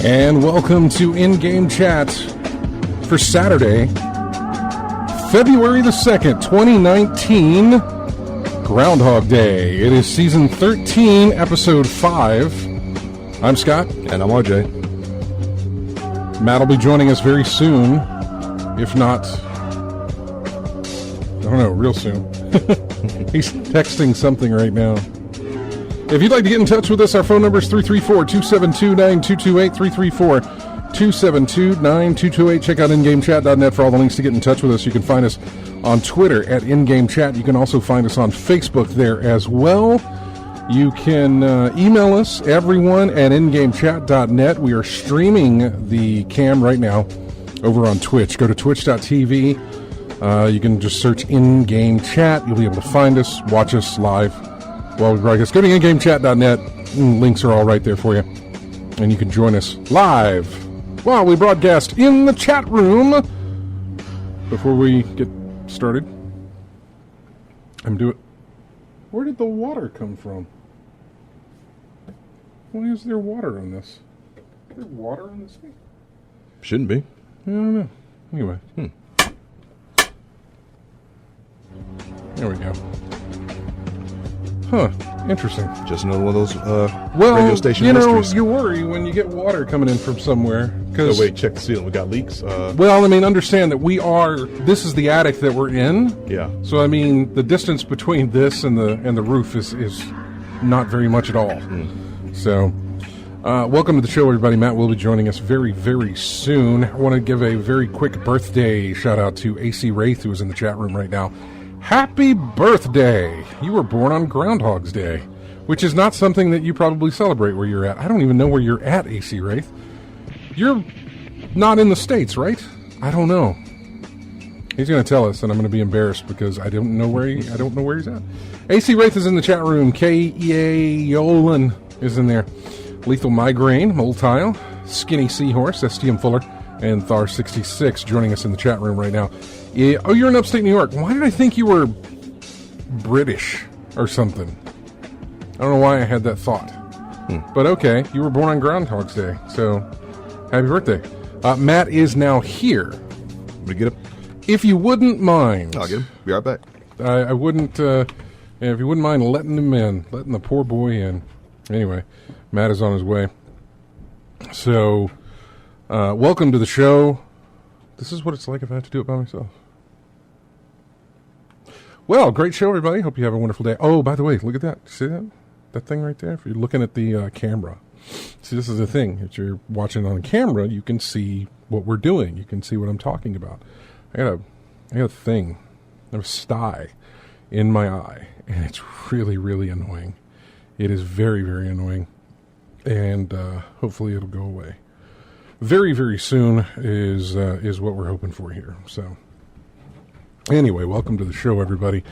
And welcome to In-Game Chat for Saturday, February the 2nd, 2019, Groundhog Day. It is Season 13, Episode 5. I'm Scott. And I'm RJ. Matt will be joining us very soon, if not, I don't know, real soon. He's texting something right now. If you'd like to get in touch with us, our phone number is 334-272-9228, 334-272-9228. Check out ingamechat.net for all the links to get in touch with us. You can find us on Twitter at ingamechat. You can also find us on Facebook there as well. You can email us, everyone, at ingamechat.net. We are streaming the cam right now over on Twitch. Go to twitch.tv. You can just search In-Game Chat. You'll be able to find us, watch us live. Well, I guess go to ingamechat.net. Links are all right there for you. And you can join us live while we broadcast in the chat room. Before we get started, where did the water come from? Why is there water on this? Is there water on this thing? Shouldn't be. I don't know. Anyway. There we go. Huh. Interesting. Just another one of those radio station mysteries. You worry when you get water coming in from somewhere. Oh, wait, check the ceiling. We got leaks. Well, I mean, understand that this is the attic that we're in. Yeah. So, I mean, the distance between this and the roof is not very much at all. So, welcome to the show, everybody. Matt will be joining us very, very soon. I want to give a very quick birthday shout-out to AC Wraith, who is in the chat room right now. Happy birthday! You were born on Groundhog's Day, which is not something that you probably celebrate where you're at. I don't even know where you're at, AC Wraith. You're not in the States, right? I don't know. He's going to tell us, and I'm going to be embarrassed because I don't know where he's at. AC Wraith is in the chat room. K.E.A. Yolan is in there. Lethal Migraine, Moltile, Skinny Seahorse, STM Fuller, and Thar66 joining us in the chat room right now. Oh, you're in upstate New York. Why did I think you were British or something? I don't know why I had that thought. But okay, you were born on Groundhog's Day, so happy birthday. Matt is now here. We get up. If you wouldn't mind. I'll get him. Be right back. I wouldn't, if you wouldn't mind letting him in, letting the poor boy in. Anyway, Matt is on his way. So, welcome to the show. This is what it's like if I have to do it by myself. Well, great show, everybody. Hope you have a wonderful day. Oh, by the way, look at that. See that? That thing right there? If you're looking at the camera. See, this is the thing. If you're watching on camera, you can see what we're doing. You can see what I'm talking about. I got a thing. I have a sty in my eye, and it's really, really annoying. It is very, very annoying, and hopefully it'll go away. Very, very soon is what we're hoping for here. So, anyway, welcome to the show, everybody.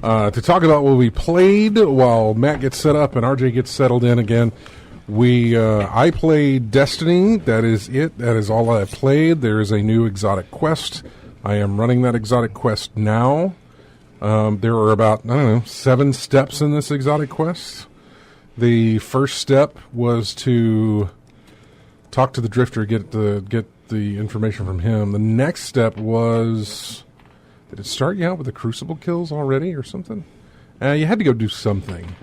To talk about what we played while Matt gets set up and RJ gets settled in again. I played Destiny. That is it. That is all I played. There is a new exotic quest. I am running that exotic quest now. There are about, 7 steps in this exotic quest. The first step was to talk to the Drifter, get the information from him. The next step was Did it start you out with the Crucible kills already or something? You had to go do something.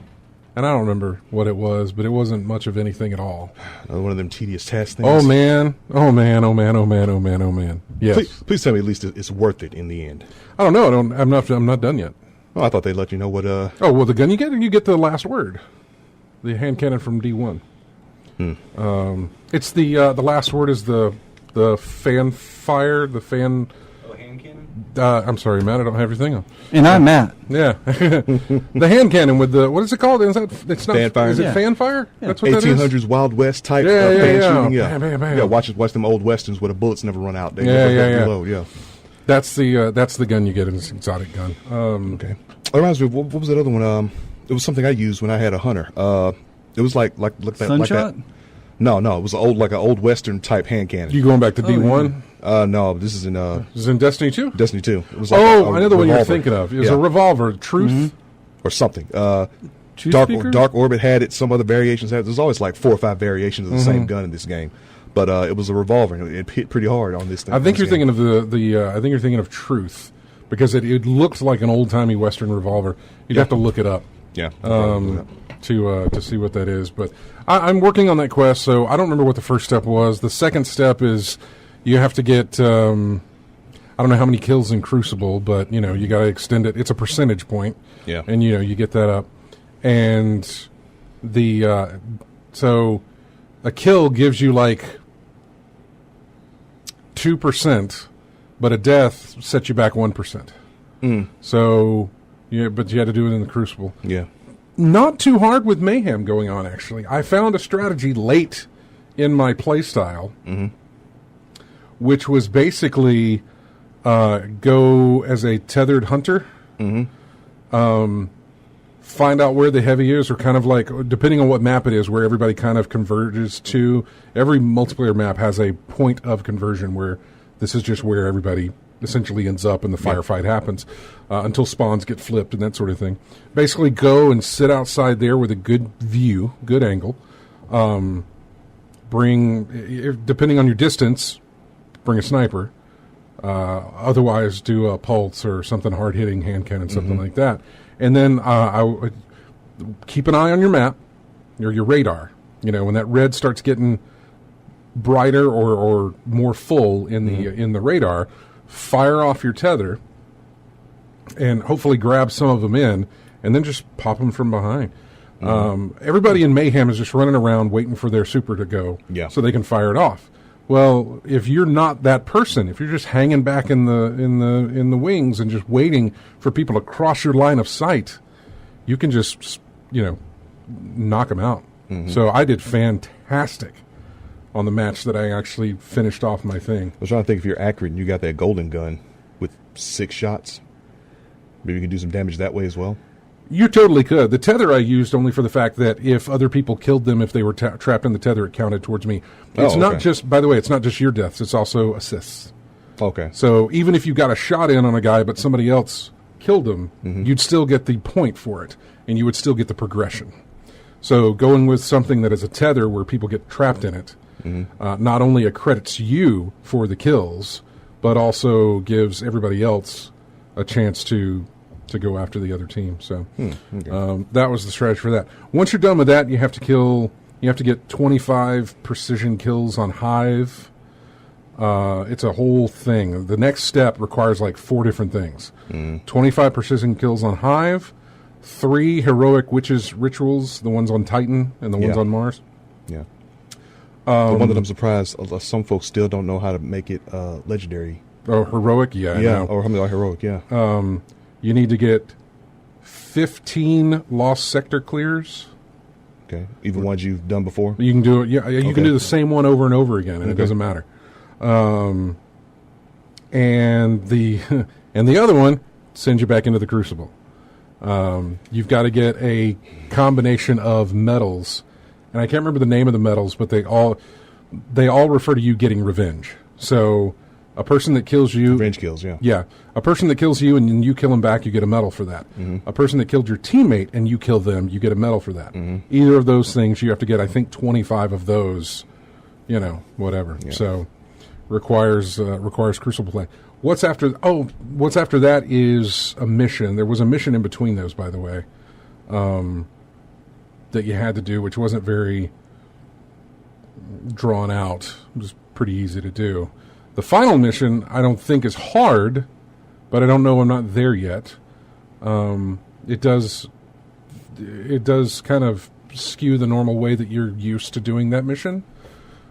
And I don't remember what it was, but it wasn't much of anything at all. Another one of them tedious task things. Oh, man. Oh, man. Oh, man. Oh, man. Oh, man. Oh, man. Yes. Please tell me at least it's worth it in the end. I don't know. I'm not done yet. Oh, I thought they'd let you know what... Oh, well, the gun you get, or you get the last word. The hand cannon from D1. It's the last word is the fan fire, the fan... hand cannon? I'm sorry, Matt, I don't have your thing on. And I'm Matt. Yeah. The hand cannon with the... What is it called? It's not fan fire. Is it fan fire? Yeah. That's what that is? 1800s Wild West type fan shooting. Yeah. Bam, bam, bam. Yeah, watch them old westerns where the bullets never run out. They never reload. Yeah. That's the gun you get in this exotic gun. Okay. It reminds me, what was that other one? It was something I used when I had a hunter. It was like Sunshot? that. No, it was an old Western type hand cannon. You going back to D1? Yeah. No, this is in This is in Destiny 2? Destiny 2. It was like I know the one you're thinking of. It was a revolver, Truth or something. Dark Orbit had it. Some other variations had it. There's always like 4 or 5 variations of the same gun in this game. But it was a revolver, and it hit pretty hard on this thing. I think you're thinking of I think you're thinking of Truth, because it looked like an old timey Western revolver. You'd have to look it up. Yeah. To see what that is. But I'm working on that quest, so I don't remember what the first step was. The second step is you have to get I don't know how many kills in Crucible, but you got to extend it. It's a percentage point. Yeah. And you get that up. And so a kill gives you like 2%, but a death sets you back 1%. So but you had to do it in the Crucible. Yeah. Not too hard with Mayhem going on, actually. I found a strategy late in my playstyle, which was basically go as a tethered hunter, find out where the heavy is, or kind of like, depending on what map it is, where everybody kind of converges to. Every multiplayer map has a point of conversion where this is just where everybody essentially ends up and the firefight happens until spawns get flipped and that sort of thing. Basically go and sit outside there with a good view, good angle. Depending on your distance, bring a sniper. Otherwise, do a pulse or something hard-hitting, hand cannon, something like that. And then I would keep an eye on your map, or your radar. When that red starts getting brighter or more full in the radar, fire off your tether and hopefully grab some of them in, and then just pop them from behind. Everybody in Mayhem is just running around waiting for their super to go so they can fire it off. Well, if you're not that person, if you're just hanging back in the wings and just waiting for people to cross your line of sight, you can just knock them out. So I did fantastic on the match that I actually finished off my thing. I was trying to think, if you're accurate and you got that golden gun with 6 shots, maybe you can do some damage that way as well. You totally could. The tether I used only for the fact that if other people killed them, if they were trapped in the tether, it counted towards me. It's not just, by the way, it's not just your deaths, it's also assists. Okay. So even if you got a shot in on a guy but somebody else killed him, you'd still get the point for it, and you would still get the progression. So going with something that is a tether where people get trapped in it, not only accredits you for the kills, but also gives everybody else a chance to go after the other team. So that was the strategy for that. Once you're done with that, you have to get 25 precision kills on Hive. It's a whole thing. The next step requires like 4 different things. 25 precision kills on Hive, 3 heroic witches rituals, the ones on Titan and the ones on Mars. Yeah. The one that I'm surprised some folks still don't know how to make it legendary. Oh, heroic? Yeah, I know. Or how many heroic, you need to get 15 lost sector clears. Okay. Even ones you've done before? You can do it. Yeah, you can do the same one over and over again, and it doesn't matter. And the other one sends you back into the Crucible. You've got to get a combination of medals, and I can't remember the name of the medals, but they all refer to you getting revenge. So a person that kills you... Revenge kills, yeah. Yeah. A person that kills you and you kill him back, you get a medal for that. A person that killed your teammate and you kill them, you get a medal for that. Either of those things, you have to get, I think, 25 of those, whatever. Yeah. So requires Crucible play. What's after that is a mission. There was a mission in between those, by the way, that you had to do, which wasn't very drawn out. It was pretty easy to do. The final mission, I don't think, is hard, but I don't know. I'm not there yet. It does kind of skew the normal way that you're used to doing that mission.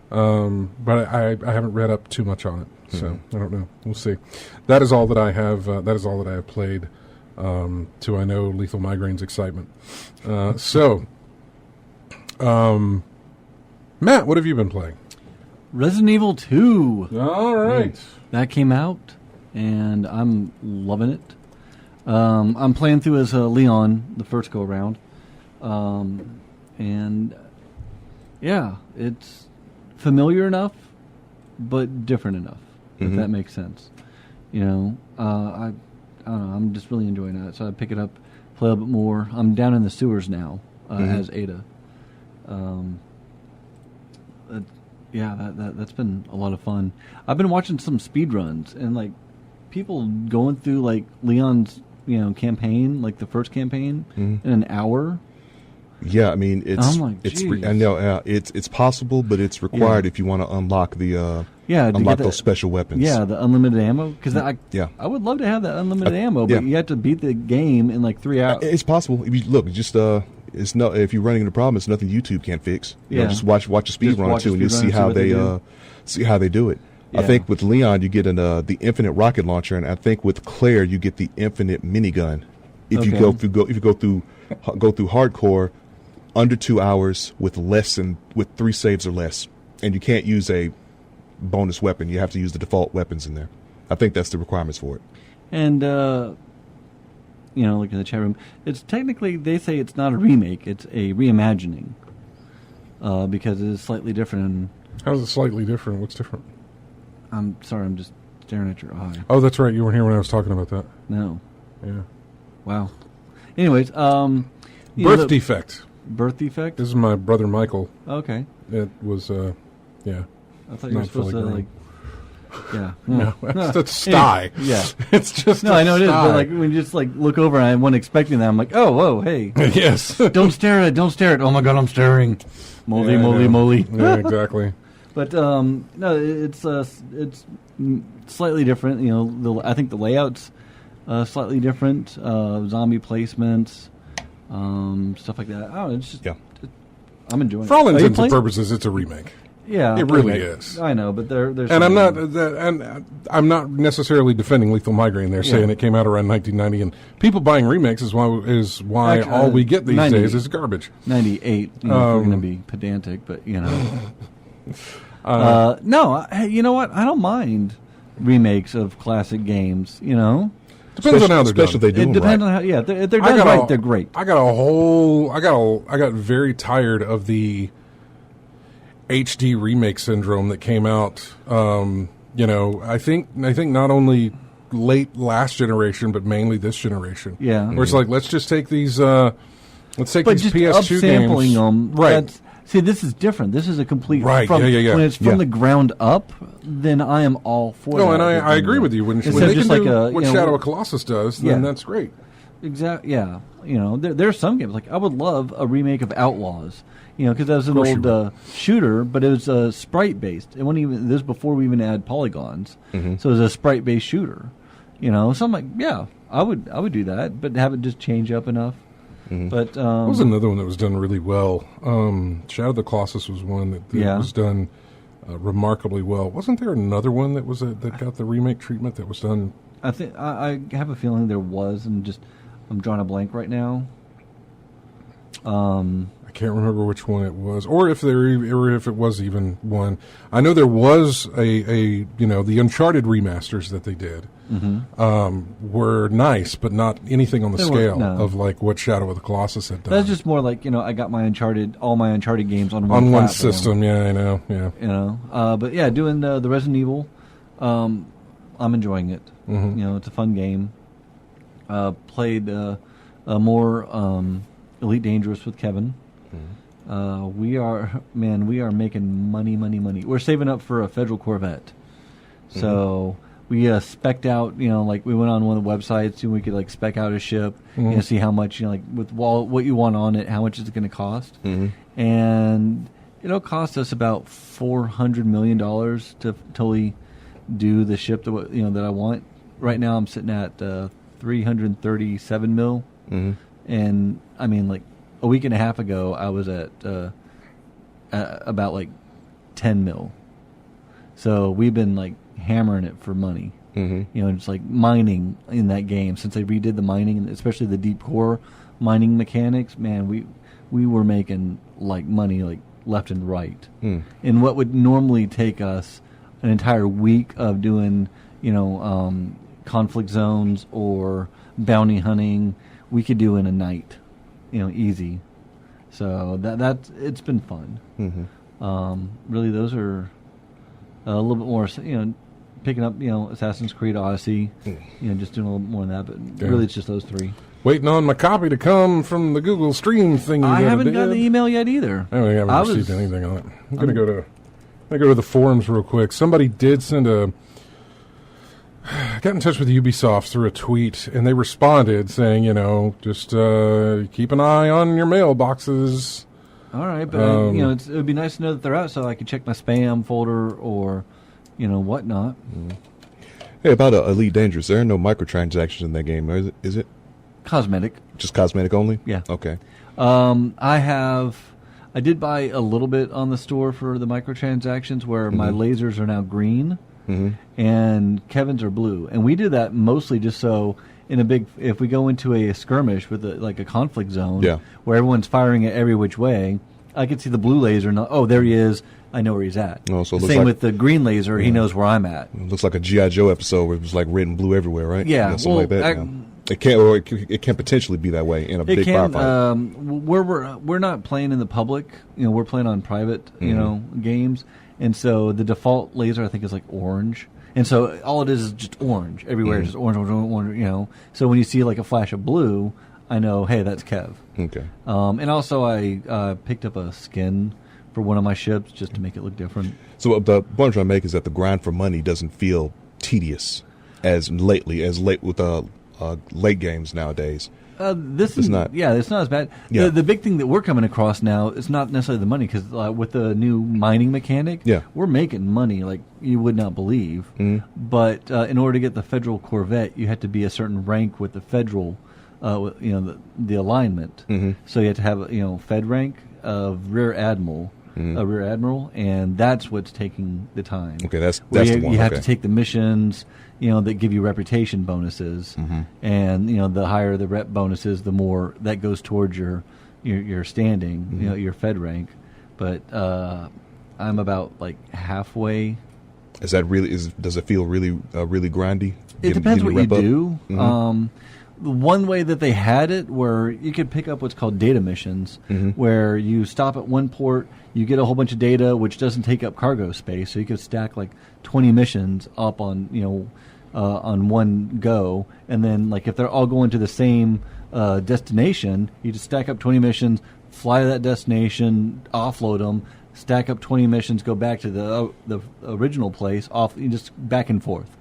But I haven't read up too much on it. So I don't know. We'll see. That is all that I have. That is all that I have played. To I know Lethal Migraine's excitement. Matt, what have you been playing? Resident Evil 2. All right. That came out, and I'm loving it. I'm playing through as Leon the first go around, and yeah, it's familiar enough, but different enough. If that makes sense, I don't know. I'm just really enjoying it. So I pick it up, play a little bit more. I'm down in the sewers now as Ada. That's been a lot of fun. I've been watching some speed runs and like people going through like Leon's campaign, like the first campaign, in an hour. Yeah, I mean it's geez. I know it's possible, but it's required if you want to unlock the unlock those special weapons. Yeah, the unlimited ammo. Because I would love to have that unlimited ammo, but you have to beat the game in like 3 hours. It's possible. If you look, just it's no. If you're running into a problem, it's nothing YouTube can't fix. Just watch a speed run too, and you'll see how they do it. Yeah. I think with Leon you get the infinite rocket launcher, and I think with Claire you get the infinite minigun. If you go through hardcore, under 2 hours with 3 saves or less, and you can't use a bonus weapon. You have to use the default weapons in there. I think that's the requirements for it. And like in the chat room, it's technically they say it's not a remake; it's a reimagining because it is slightly different. How is it slightly different? What's different? I'm sorry, I'm just staring at your eye. Oh, that's right. You weren't here when I was talking about that. No. Yeah. Wow. Anyways, birth defect. Birth defect? This is my brother Michael. Okay. It was, I thought you were supposed to, grown. Yeah. No, that's sty. Yeah. It's just I know it is, but like when you just like look over and I wasn't expecting that, I'm like, oh, whoa, hey. Yes. Don't stare at it. Don't stare at it. Oh my God, I'm staring. Moly. Yeah, exactly. But no, it's slightly different. I think the layout's slightly different. Zombie placements, stuff like that. I don't know. It's just I'm enjoying it. For all intents and purposes, it's a remake. Yeah, it really is. I know, but there's and I'm not necessarily defending Lethal Migraine. They're saying it came out around 1990, and people buying remakes is why actually, all we get these days is garbage. 98. If we're going to be pedantic, but no, you know what? I don't mind remakes of classic games. Depends on how they're done. Especially if they do it depends on how. Yeah, if they're done right, they're great. I got very tired of the HD remake syndrome that came out. I think not only late last generation, but mainly this generation. Yeah, where it's like let's just take these. Let's take these PS2 games. Them, right. See, this is different. This is a complete right. When it's from the ground up, then I am all for that. No, and I agree with you. When they can do what Shadow of Colossus does, then that's great. Exactly. Yeah. There's some games like I would love a remake of Outlaws. Because that was an old shooter, but it was sprite based. It wasn't even this before we even had polygons, so it was a sprite based shooter. So I'm like, yeah, I would do that, but have it just change up enough. But what was another one that was done really well? Shadow of the Colossus was one that was done remarkably well. Wasn't there another one that was that got the remake treatment that was done? I think I have a feeling there was, and I'm drawing a blank right now. I can't remember which one it was, or if it was even one. I know there was the Uncharted remasters that they did were nice, but not anything on the scale of like what Shadow of the Colossus had done. That's just more like I got all my Uncharted games on one platform. System. Yeah, I know. Yeah, but yeah, doing the Resident Evil, I'm enjoying it. It's a fun game. Played more Elite Dangerous with Kevin. We are making money. We're saving up for a federal Corvette. So we spec'd out, like we went on one of the websites and we could like spec out a ship, see how much, like with what you want on it, how much it's going to cost, and it'll cost us about $400 million to totally do the ship that I want. Right now, I'm sitting at 337 mil, and I mean, like a week and a half ago, I was at about like 10 mil. So we've been like hammering it for money. It's like mining in that game since they redid the mining, especially the deep core mining mechanics. Man, we were making like money like left and right. And what would normally take us an entire week of doing, conflict zones or bounty hunting, we could do in a night, easy. So that's it's been fun. Really, those are a little bit more, picking up, Assassin's Creed Odyssey, just doing a little more than that. But really, it's just those three. Waiting on my copy to come from the Google Stream thing. I haven't gotten the email yet either. I haven't received anything on it. I'm gonna go to the forums real quick. Somebody did send got in touch with Ubisoft through a tweet, and they responded saying, just keep an eye on your mailboxes. All right, but it would be nice to know that they're out, so I could check my spam folder or, whatnot. Hey, about Elite Dangerous, there are no microtransactions in that game, is it? Cosmetic. Just cosmetic only? Yeah. Okay. I did buy a little bit on the store for the microtransactions where my lasers are now green and Kevin's are blue. And we do that mostly just so if we go into a skirmish with a conflict zone where everyone's firing it every which way, I can see the blue laser and there he is. I know where he's at. Oh, so same with the green laser, he knows where I'm at. It looks like a G.I. Joe episode where it was like red and blue everywhere, right? Yeah, something like that. It can potentially be that way in a big firefight. We're not playing in the public. We're playing on private, games, and so the default laser I think is like orange, and so all it is just orange everywhere, just orange. So when you see like a flash of blue, I know, hey, that's Kev. Okay. And also I picked up a skin for one of my ships just to make it look different. So the point I'm trying to make is that the grind for money doesn't feel tedious as late with late games nowadays. It's not as bad. Yeah. The big thing that we're coming across now is not necessarily the money, because with the new mining mechanic, we're making money like you would not believe. But in order to get the federal Corvette, you had to be a certain rank with the federal, the alignment. So you had to have Fed rank of Rear Admiral. And that's what's taking the time. Okay, that's the one. You have to take the missions, that give you reputation bonuses, and the higher the rep bonuses, the more that goes towards your standing, your Fed rank. But I'm about like halfway. Is that really? Does it feel really grindy? It depends what you do. One way that they had it, where you could pick up what's called data missions, where you stop at one port, you get a whole bunch of data, which doesn't take up cargo space, so you could stack like 20 missions up on one go, and then like if they're all going to the same destination, you just stack up 20 missions, fly to that destination, offload them, stack up 20 missions, go back to the original place, just back and forth.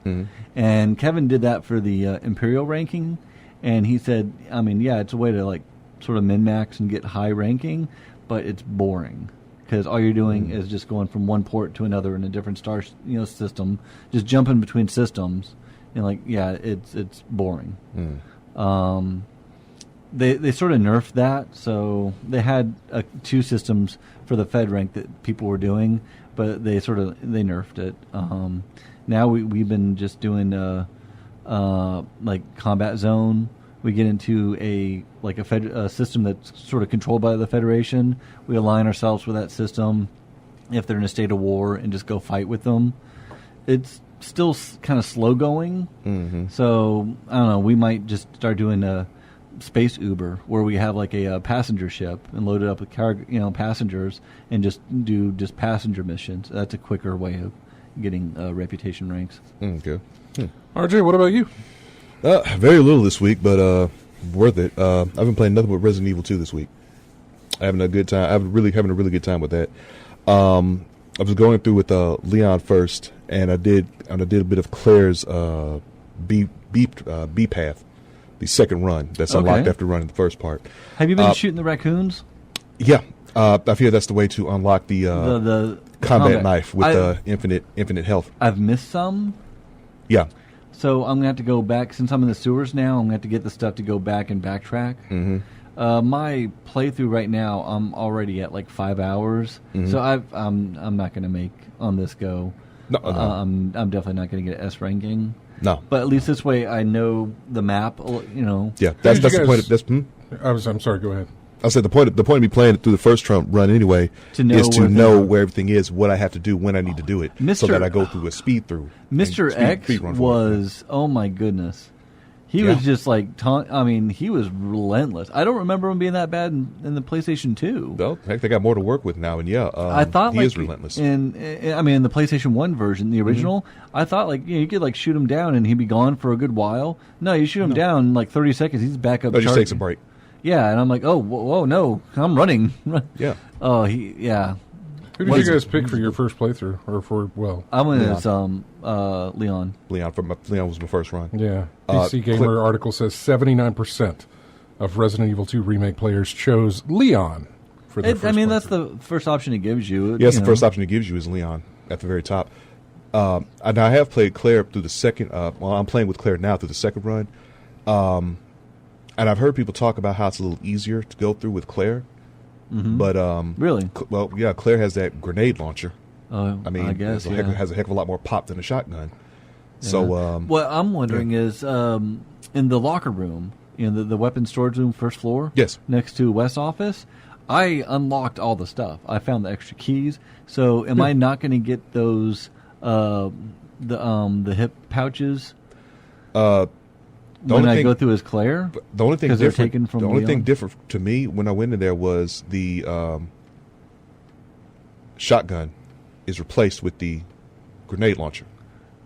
And Kevin did that for the Imperial ranking. And he said, it's a way to like sort of min-max and get high ranking, but it's boring because all you're doing is just going from one port to another in a different star system, just jumping between systems, and it's boring. They sort of nerfed that, so they had 2 systems for the Fed rank that people were doing, but they nerfed it. Now we've been just doing like combat zone. We get into a system that's sort of controlled by the Federation. We align ourselves with that system if they're in a state of war and just go fight with them. It's still kind of slow going. So I don't know. We might just start doing a space Uber where we have like a passenger ship and load it up with passengers and just do passenger missions. That's a quicker way of getting reputation ranks. Okay. RJ, what about you? Very little this week, but worth it. I've been playing nothing but Resident Evil 2 this week. Having a good time. I'm really having a really good time with that. I was going through with Leon first, and I did a bit of Claire's B path, the second run that's unlocked after running the first part. Have you been shooting the raccoons? Yeah, I feel that's the way to unlock the combat knife with infinite health. I've missed some. Yeah. So I'm gonna have to go back since I'm in the sewers now. I'm gonna have to get the stuff to go back and backtrack. Mm-hmm. My playthrough right now, I'm already at like 5 hours. Mm-hmm. So I'm not gonna make on this go. No. I'm definitely not gonna get S ranking. No. But at least this way I know the map. You know. Yeah, that's the point. I'm sorry. Go ahead. I said the point of me playing it through the first Trump run anyway is to know where everything is, what I have to do, when I need to do it, so that I go through a speed through. Mr. X was, oh my goodness, he was just like, he was relentless. I don't remember him being that bad in the PlayStation 2. Well, heck, they got more to work with now, and I thought he is relentless. In the PlayStation 1 version, the original, I thought you could shoot him down and he'd be gone for a good while. No, you shoot him down in like 30 seconds, he's back up. But he takes a break. Yeah, and I'm like, oh, whoa, no, I'm running. Yeah. Oh, Who did you guys pick for your first playthrough, or for I went as Leon. Leon was my first run. Yeah. PC Gamer article says 79% of Resident Evil 2 remake players chose Leon for their first playthrough. That's the first option it gives you. Yes, the first option it gives you is Leon at the very top. And I have played Claire through the second. I'm playing with Claire now through the second run. And I've heard people talk about how it's a little easier to go through with Claire. Mm-hmm. But really, Claire has that grenade launcher. I guess has a heck of a lot more pop than a shotgun. Yeah. So what I'm wondering is in the locker room, the weapons storage room, first floor, yes, next to West's office, I unlocked all the stuff. I found the extra keys. So am I not going to get those the hip pouches? When I go through as Claire? The only thing different, the only thing different to me when I went in there was the shotgun is replaced with the grenade launcher.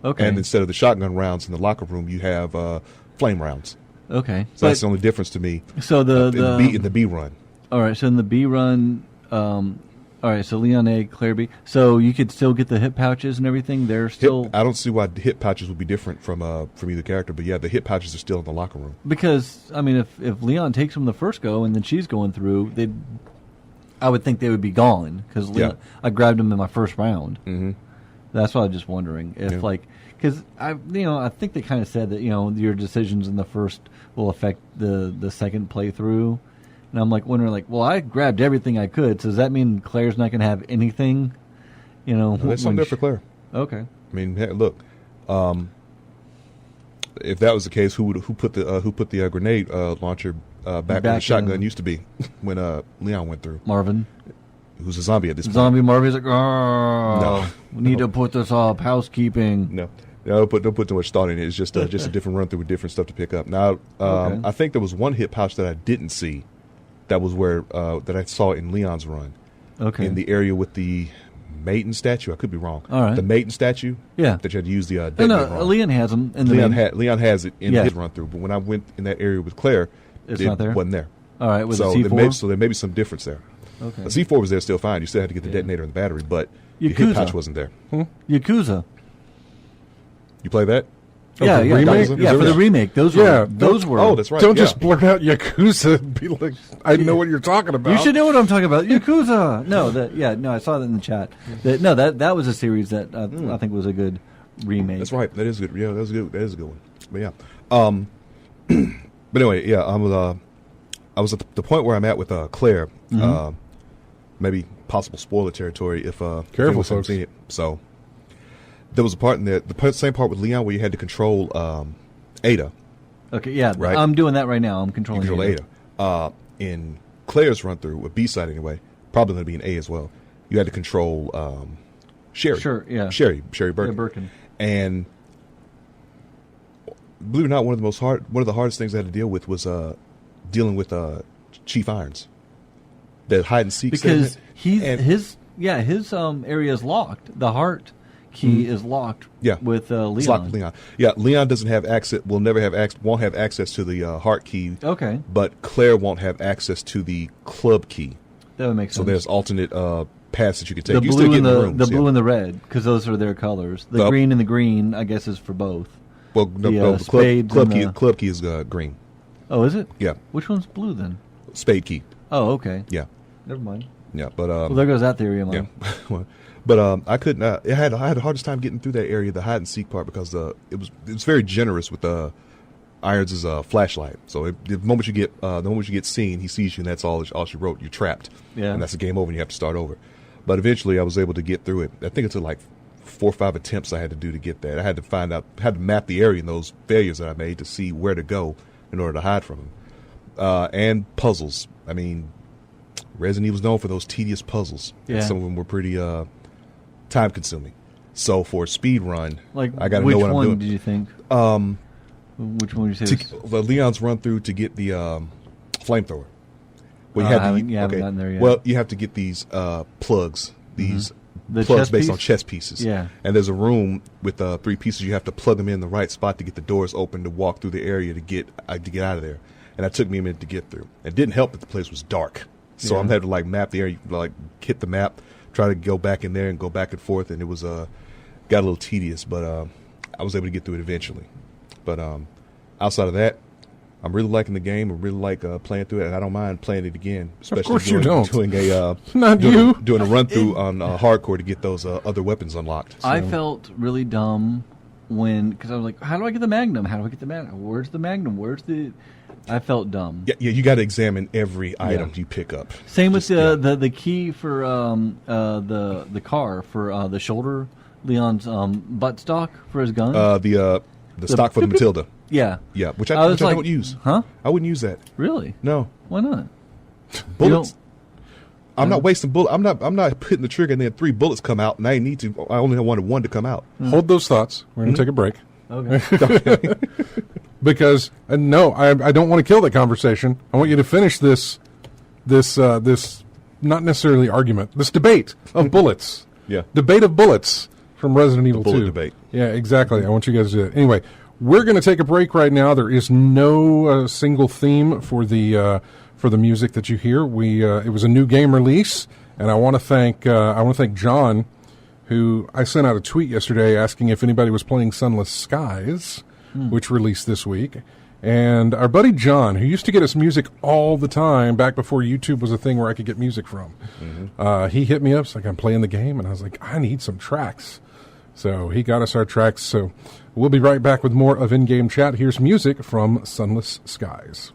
Okay. And instead of the shotgun rounds in the locker room, you have flame rounds. Okay. So that's the only difference to me. So in the B run. All right. So in the B run, all right. So Leon A, Claire B. So you could still get the hip pouches and everything. They're still. I don't see why the hip pouches would be different from either character. But yeah, the hip pouches are still in the locker room. Because if Leon takes them the first go and then she's going through, I would think they would be gone because I grabbed them in my first round. Mm-hmm. That's why I was just wondering if because I think they kind of said that your decisions in the first will affect the second playthrough. And I'm wondering, well, I grabbed everything I could. So does that mean Claire's not going to have anything? No, there's something there for Claire. Okay. I mean, hey, look, if that was the case, who put the grenade launcher back where the shotgun used to be when Leon went through? Marvin, who's a zombie at this point. Zombie Marvin's like, no, we need to put this up. Housekeeping. No, don't put too much thought in it. It's just a different run through with different stuff to pick up. Now, I think there was one hip pouch that I didn't see. That was where that I saw in Leon's run. Okay. In the area with the maiden statue. I could be wrong. All right. The maiden statue. Yeah. That you had to use the. Leon has them. Leon has it in his run through. But when I went in that area with Claire, it not there. Wasn't there. All right. With so the C4. There may be some difference there. Okay. The C4 was there still fine. You still had to get the detonator and the battery, but the hip pouch wasn't there. Yakuza. You play that? Yeah, for the remake. Those were. Oh, that's right. Don't just blurt out Yakuza and be like, I know what you're talking about. You should know what I'm talking about. Yakuza. No, I saw that in the chat. That was a series that I think was a good remake. That's right. That is good. Yeah, that is good. That is a good one. But yeah. But anyway, yeah, I was at the point where I'm at with Claire. Mm-hmm. Maybe possible spoiler territory if careful, folks. Seen it. So. There was a part in there, the same part with Leon, where you had to control Ada. Okay, yeah, right? I'm doing that right now. I'm controlling Ada. In Claire's run through, a B side anyway, probably going to be an A as well. You had to control Sherry. Sure, yeah. Sherry Birkin. Yeah, Birkin. And believe it or not, one of the hardest things I had to deal with was dealing with Chief Irons. That hide and seek because his area is locked. The heart key is locked with Leon. It's locked with Leon. Yeah, Leon doesn't have access, won't have access to the heart key. Okay. But Claire won't have access to the club key. That would make sense. So there's alternate paths that you could take. The You blue still get and in the rooms, blue and the red, because those are their colors. The green and the green, I guess, is for both. Well, no, club key is green. Oh, is it? Yeah. Which one's blue then? Spade key. Oh, okay. Yeah. Never mind. Yeah, but well, there goes that theory of mine. Yeah. But I couldn't. I had the hardest time getting through that area, the hide and seek part, because it was very generous with Irons' flashlight. So the moment you get seen, he sees you, and that's all she wrote. You're trapped. Yeah. And that's a game over, and you have to start over. But eventually, I was able to get through it. I think it took like 4 or 5 attempts I had to do to get that. I had to map the area and those failures that I made to see where to go in order to hide from them. And puzzles. I mean, Resident Evil was known for those tedious puzzles. Yeah. And some of them were pretty time consuming. So for a speed run, like, I got to know what I'm doing. Which one did you think? Which one would you say? The Leon's run through to get the flamethrower. Well, I haven't gotten there yet. Well, you have to get these plugs. These plugs based on chess pieces. Yeah. And there's a room with 3 pieces. You have to plug them in the right spot to get the doors open to walk through the area to get out of there. And that took me a minute to get through. It didn't help that the place was dark. So I'm having to like map the area, like hit the map, try to go back in there and go back and forth, and it was got a little tedious, but I was able to get through it eventually. But outside of that, I'm really liking the game. I really like playing through it, and I don't mind playing it again. Especially of course you don't. Doing a doing a run through on hardcore to get those other weapons unlocked. So. I felt really dumb because I was like, "How do I get the Magnum? How do I get the Magnum? Where's the Magnum? Where's the?" I felt dumb. Yeah, you got to examine every item you pick up. Same with the key for the car for the shoulder, Leon's butt stock for his gun. The stock for the Matilda. Yeah. Yeah, which I don't use. Huh? I wouldn't use that. Really? No. Why not? Bullets. I'm not wasting bullets. I'm not hitting the trigger and then 3 bullets come out and I need to. I only wanted 1 to come out. Hold those thoughts. We're going to take a break. Okay. Because no, I don't want to kill that conversation. I want you to finish this not necessarily argument, this debate of bullets. Yeah. Debate of bullets from Resident Evil 2. Bullet debate. Yeah, exactly. I want you guys to do it. Anyway, we're going to take a break right now. There is no single theme for the music that you hear. It was a new game release, and I want to thank John, who I sent out a tweet yesterday asking if anybody was playing Sunless Skies, which released this week. And our buddy John, who used to get us music all the time back before YouTube was a thing where I could get music from, he hit me up. It's like, I'm playing the game, and I was like, I need some tracks. So he got us our tracks. So we'll be right back with more of In-Game Chat. Here's music from Sunless Skies.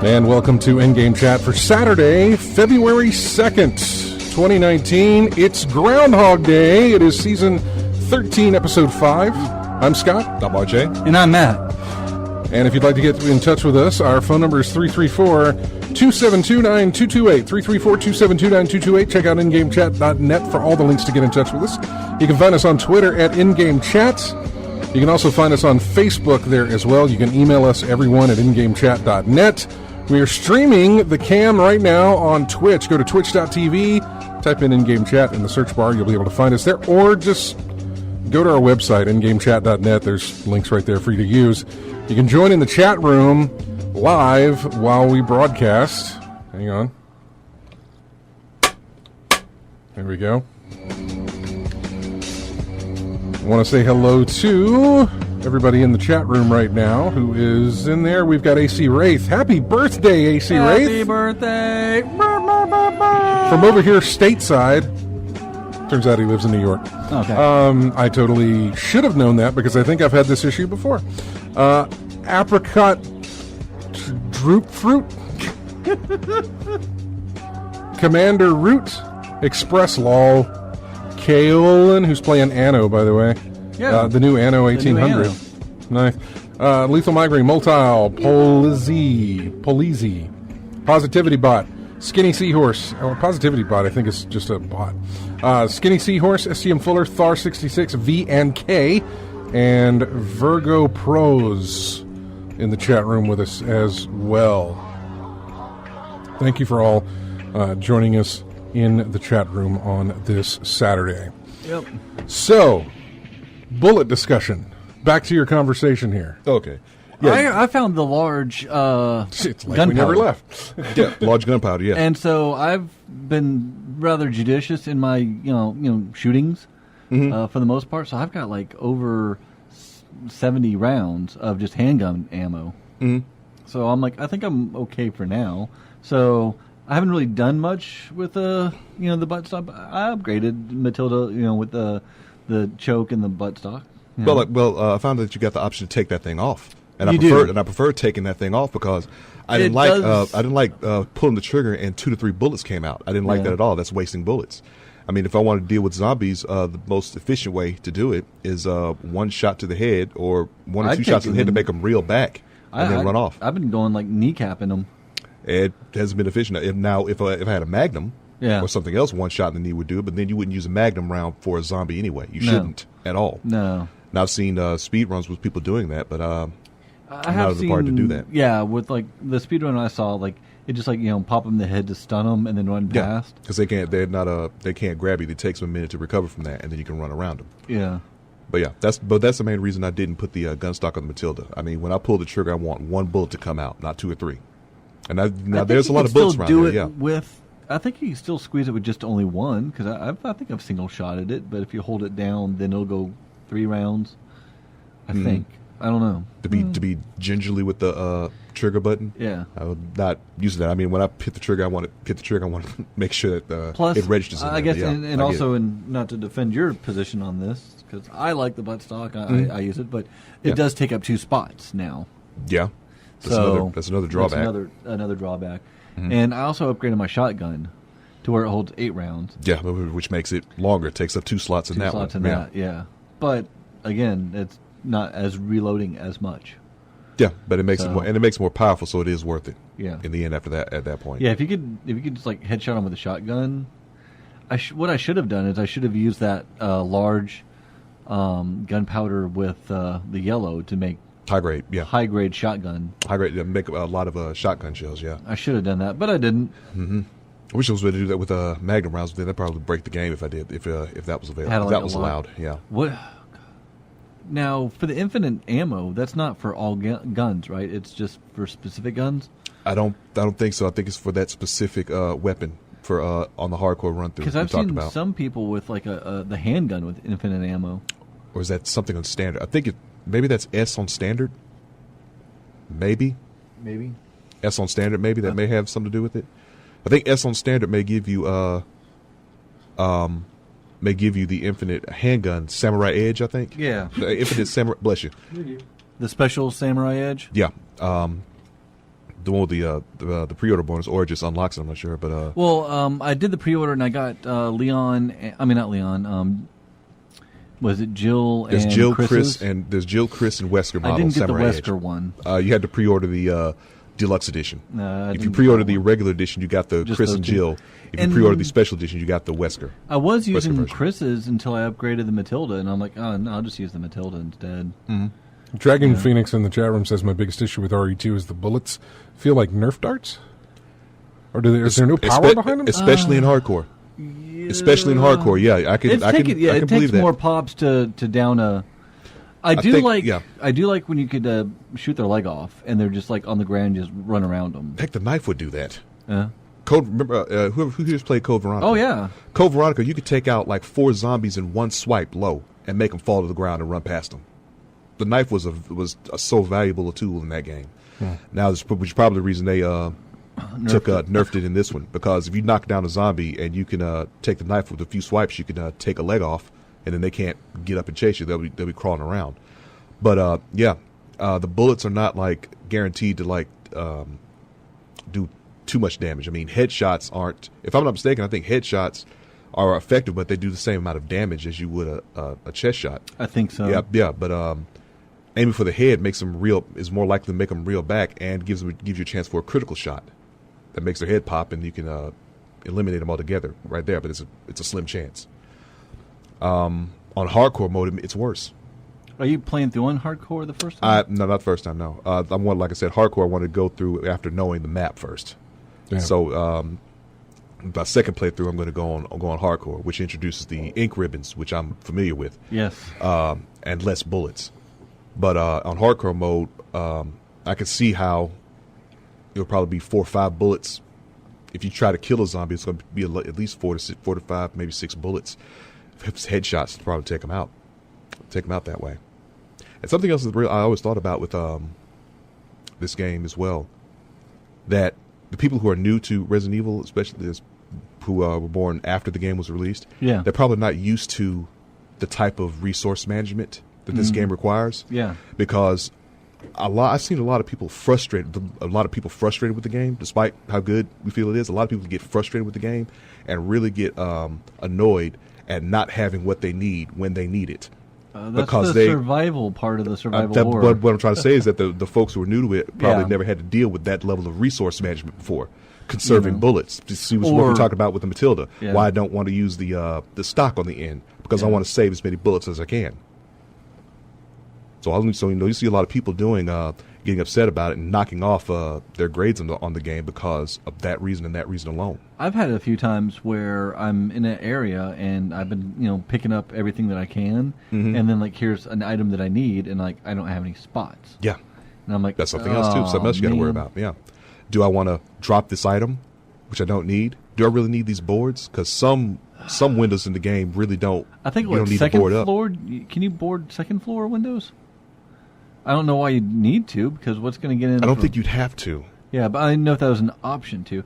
And welcome to In-Game Chat for Saturday, February 2nd, 2019. It's Groundhog Day. It is Season 13, Episode 5. I'm Scott. I'm RJ. And I'm Matt. And if you'd like to get in touch with us, our phone number is 334-2729-228. 334-2729-228. Check out ingamechat.net for all the links to get in touch with us. You can find us on Twitter at InGameChat. You can also find us on Facebook there as well. You can email us, everyone, at ingamechat.net. We are streaming the cam right now on Twitch. Go to twitch.tv, type in In-Game Chat in the search bar. You'll be able to find us there. Or just go to our website, ingamechat.net. There's links right there for you to use. You can join in the chat room live while we broadcast. Hang on. There we go. I want to say hello to everybody in the chat room right now who is in there. We've got AC Wraith. Happy birthday, AC Wraith. Happy birthday. From over here stateside. Turns out he lives in New York. Okay. I totally should have known that because I think I've had this issue before. Apricot Droop Fruit. Commander Root. Express Lol. Kaolin, who's playing Anno, by the way. Yeah. The new Anno 1800. Nice. Lethal Migraine, Multile, Polizzi, Positivity Bot, Skinny Seahorse. Oh, Positivity Bot, I think, is just a bot. Skinny Seahorse, SCM Fuller, Thar66, V and K, and Virgo Pros in the chat room with us as well. Thank you for all joining us in the chat room on this Saturday. Yep. So, bullet discussion. Back to your conversation here. Okay. Yeah. I found the large It's like gunpowder. we never left. Yeah, large gunpowder, yeah. And so I've been rather judicious in my shootings for the most part. So I've got like over 70 rounds of just handgun ammo. Mm-hmm. So I'm like, I think I'm okay for now. So I haven't really done much with the buttstock. I upgraded Matilda, with the choke and the buttstock. Well, I found that you got the option to take that thing off, and You I do. preferred taking that thing off because I didn't like pulling the trigger and 2 to 3 bullets came out. I didn't like that at all. That's wasting bullets. I mean, if I wanted to deal with zombies, the most efficient way to do it is one shot to the head or one or two shots to the head to make them reel back and then run off. I've been going like kneecapping them. It hasn't been efficient. If I had a Magnum Yeah. or something else, one shot in the knee would do it, but then you wouldn't use a Magnum round for a zombie anyway. You shouldn't at all. No. Now, I've seen speed runs with people doing that, but I I'm not have required to do that. Yeah, with like the speedrun I saw, like it just like pop them in the head to stun them and then run past. Because they can't grab you. It takes them a minute to recover from that, and then you can run around them. Yeah. But yeah, that's the main reason I didn't put the gun stock on the Matilda. I mean, when I pull the trigger, I want one bullet to come out, not 2 or 3. And now there's a lot of bullets around there. Yeah. I think you can still squeeze it with just only one because I think I've single shotted it. But if you hold it down, then it'll go 3 rounds. I think. I don't know. To be gingerly with the trigger button. Yeah. I would not use that. I mean, when I hit the trigger, I want to make sure that Plus, it registers. I guess, and also, not to defend your position on this, because I like the buttstock, I use it, but it does take up 2 spots now. Yeah. That's another drawback. That's another drawback. And I also upgraded my shotgun to where it holds 8 rounds. Yeah, which makes it longer. It takes up 2 slots in that one. 2 slots in that, yeah. But again, it's not as reloading as much. Yeah, but it makes it more, and it makes it more powerful, so it is worth it. Yeah. In the end, after that, at that point. Yeah, if you could just like headshot them with a shotgun, what I should have done is I should have used that large gunpowder with the yellow to make high grade. Yeah. High grade shotgun. High grade. Make a lot of shotgun shells. Yeah. I should have done that, but I didn't. Mm-hmm. I wish I was ready to do that with Magnum rounds. Then that'd probably break the game if I did. If that was available. If that was allowed. Yeah. What? Now, for the infinite ammo, that's not for all guns, right? It's just for specific guns? I don't think so. I think it's for that specific weapon for on the hardcore run through. Because I've seen some people with like the handgun with infinite ammo. Or is that something on standard? I think maybe that's S on standard. Maybe S on standard. Maybe that may have something to do with it. I think S on standard may give you the infinite handgun Samurai Edge, I think. Yeah. The infinite Samurai, bless you. The special Samurai Edge? Yeah. The one with the pre-order bonus, or it just unlocks it. I'm not sure, but I did the pre-order and I got Leon. I mean, not Leon. Was it Jill? There's and Jill, Chris's? There's Jill, Chris, and Wesker model. I didn't get Samurai the Wesker Edge. one. You had to pre-order the deluxe edition. I If you didn't pre-order get the that one. regular edition, you got the Just Chris those and two. Jill. If And- you pre-order the special edition, you got the Wesker. I was Wesker using version. Chris's until I upgraded the Matilda, and I'm like, oh, no, I'll just use the Matilda instead. Dragon Phoenix in the chat room says my biggest issue with RE2 is the bullets feel like Nerf darts. Or is there no power behind them? Especially in hardcore. Especially in hardcore, yeah. I can it believe takes that. more pops to down a. I do like when you could shoot their leg off and they're just like on the ground, and just run around them. Heck, the knife would do that. Yeah. Code. Remember who here's played Code Veronica? Oh yeah. Code Veronica, you could take out like 4 zombies in one swipe low and make them fall to the ground and run past them. The knife was so valuable a tool in that game. Now, which is probably the reason they nerfed it in this one, because if you knock down a zombie and you can take the knife with a few swipes, you can take a leg off, and then they can't get up and chase you. They'll be crawling around. But the bullets are not like guaranteed to like do too much damage. I mean, headshots aren't. If I'm not mistaken, I think headshots are effective, but they do the same amount of damage as you would a chest shot. I think so. Yeah. But aiming for the head makes them real. Is more likely to make them reel back, and gives you a chance for a critical shot that makes their head pop, and you can eliminate them altogether right there. But it's a slim chance. On hardcore mode, it's worse. Are you playing through on hardcore the first time? No, not the first time. No, like I said, hardcore. I want to go through after knowing the map first. Yeah. So, my second playthrough, I'm going to go on hardcore, which introduces the ink ribbons, which I'm familiar with. Yes. And less bullets. But on hardcore mode, I can see how it'll probably be 4 or 5 bullets. If you try to kill a zombie, it's going to be at least 4 to 5, maybe 6 bullets. If it's headshots, to probably take them out. Take them out that way. And something else I always thought about with this game as well, that the people who are new to Resident Evil, especially those who were born after the game was released, Yeah. they're probably not used to the type of resource management that this game requires. Yeah. Because I've seen a lot of people frustrated with the game, despite how good we feel it is. A lot of people get frustrated with the game and really get annoyed at not having what they need when they need it. That's the survival part of the survival horror. What I'm trying to say is that the folks who are new to it probably Yeah. never had to deal with that level of resource management before. Conserving bullets. To see what we talked about with the Matilda. Yeah. Why I don't want to use the stock on the end, because I want to save as many bullets as I can. So you see a lot of people getting upset about it and knocking off their grades on the game because of that reason and that reason alone. I've had it a few times where I'm in an area and I've been picking up everything that I can, and then like here's an item that I need, and like I don't have any spots. Yeah, And I'm like, that's something else too. Something else you got to worry about. Yeah, do I want to drop this item, which I don't need? Do I really need these boards? Because some windows in the game really don't. I think you don't need second to board up. floor. Can you board second floor windows? I don't know why you need to, because what's going to get in? I don't think you'd have to. Yeah, but I didn't know if that was an option to.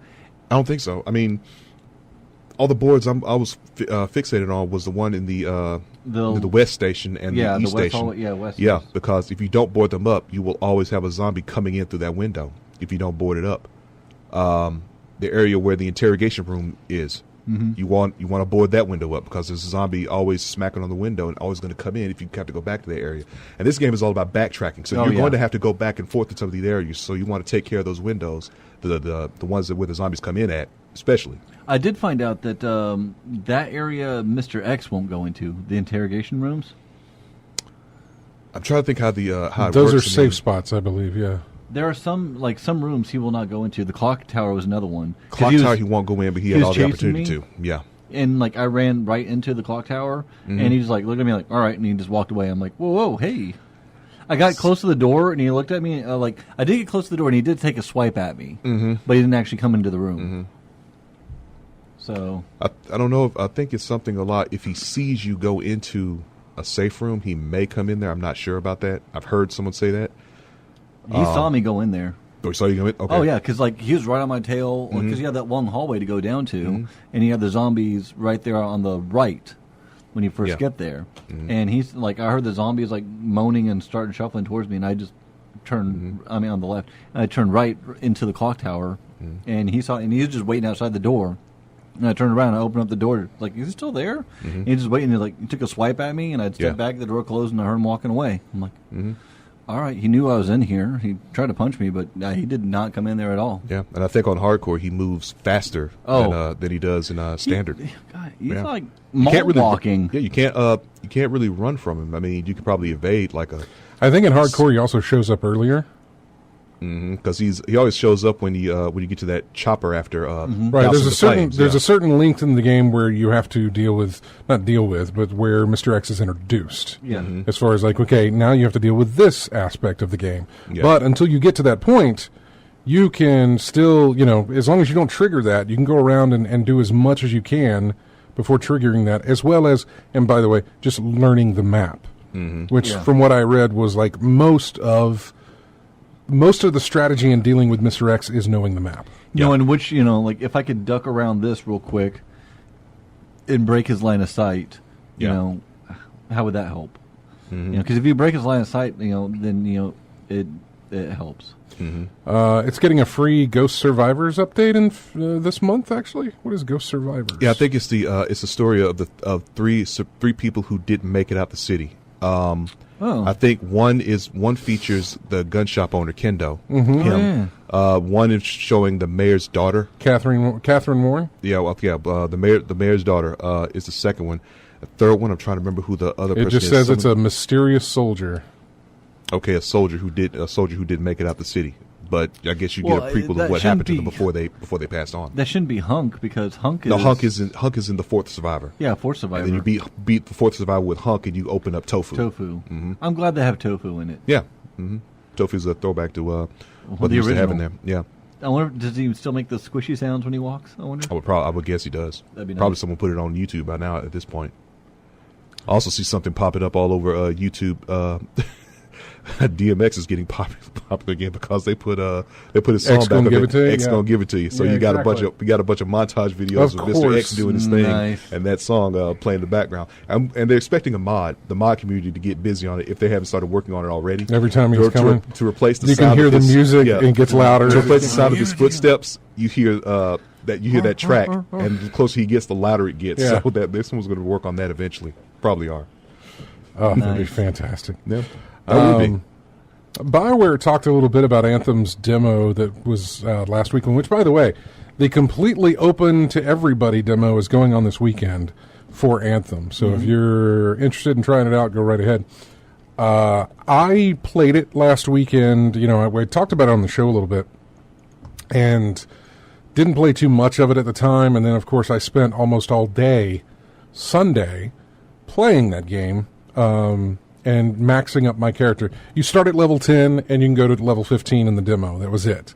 I don't think so. I mean, all the boards I was fixated on was the one in the west station and the east west station. hallway, west. Yeah, because if you don't board them up, you will always have a zombie coming in through that window if you don't board it up. The area where the interrogation room is, you want to board that window up, because there's a zombie always smacking on the window and always going to come in if you have to go back to that area. And this game is all about backtracking, so you're going to have to go back and forth in some of these areas. So you want to take care of those windows, the ones where the zombies come in at, especially. I did find out that that area Mr. X won't go into, the interrogation rooms. I'm trying to think how it Those works. are safe spots, I believe. Yeah. There are some rooms he will not go into. The clock tower was another one. Clock tower he won't go in, but he had all the opportunity to. Yeah. And like I ran right into the clock tower, and he just like looked at me like, all right, and he just walked away. I'm like, whoa, hey. I got close to the door, and he looked at me like I did get close to the door, and he did take a swipe at me, but he didn't actually come into the room. So I don't know. I think it's something a lot. If he sees you go into a safe room, he may come in there. I'm not sure about that. I've heard someone say that. he saw me go in there. Oh, he saw you go in? Okay. Oh yeah, because like he was right on my tail, because he had that long hallway to go down to, and he had the zombies right there on the right when you first get there. And he's like, I heard the zombies like moaning and started shuffling towards me, and I just turn. I mean, on the left, and I turned right into the clock tower, and he saw, and he was just waiting outside the door. And I turned around and I opened up the door, like, is he still there? And he just waiting. He took a swipe at me, and I stepped back, the door closed, and I heard him walking away. I'm like, all right, he knew I was in here. He tried to punch me, but he did not come in there at all. Yeah, and I think on hardcore he moves faster than he does in standard. He's like mall walking. Yeah, you can't really run from him. I mean, you could probably evade like a. I think in hardcore he also shows up earlier. Because he always shows up when you get to that chopper after right. There's a certain length in the game where you have to but where Mr. X is introduced. Yeah. As far as like, okay, now you have to deal with this aspect of the game. Yeah. But until you get to that point, you can still, as long as you don't trigger that, you can go around and do as much as you can before triggering that, as well as, and by the way, just learning the map, which from what I read was like most of the strategy in dealing with Mr. X is knowing the map. Knowing which, like if I could duck around this real quick and break his line of sight, how would that help? Because if you break his line of sight, then it helps. It's getting a free Ghost Survivors update in this month. Actually, what is Ghost Survivors? Yeah, I think it's the story of three people who didn't make it out the city. I think one features the gun shop owner Kendo. Him. One is showing the mayor's daughter, Catherine Warren. The mayor's daughter is the second one. The third one, I'm trying to remember who the other person is. It just says it's a mysterious soldier. Okay, a soldier who didn't make it out the city. But I guess you get a prequel of what happened to them before they passed on. That shouldn't be Hunk, because Hunk is... No, Hunk is in the Fourth Survivor. Yeah, Fourth Survivor. And then you beat the Fourth Survivor with Hunk, and you open up Tofu. I'm glad they have Tofu in it. Yeah. Tofu's a throwback to what they used to have in there. Yeah. I wonder, does he still make the squishy sounds when he walks? I wonder. I would guess he does. That'd be nice. Probably someone put it on YouTube by now at this point. I also see something popping up all over YouTube. DMX is getting popular again because they put his song X back up. X gonna give it to you. So you got a bunch of montage videos of Mr. X doing his thing and that song playing in the background. And they're expecting the mod community to get busy on it if they haven't started working on it already. Every time he's coming to replace the you sound, can hear the music and it gets louder. To replace the sound of his footsteps, you hear that track, and the closer he gets, the louder it gets. Yeah. So that this one's going to work on that eventually. Probably are. Oh, that'd be fantastic. Yeah. BioWare talked a little bit about Anthem's demo that was last weekend, which, by the way, the completely open to everybody demo is going on this weekend for Anthem. So if you're interested in trying it out, go right ahead. I played it last weekend. I talked about it on the show a little bit and didn't play too much of it at the time. And then, of course, I spent almost all day Sunday playing that game. And maxing up my character. You start at level 10, and you can go to level 15 in the demo. That was it.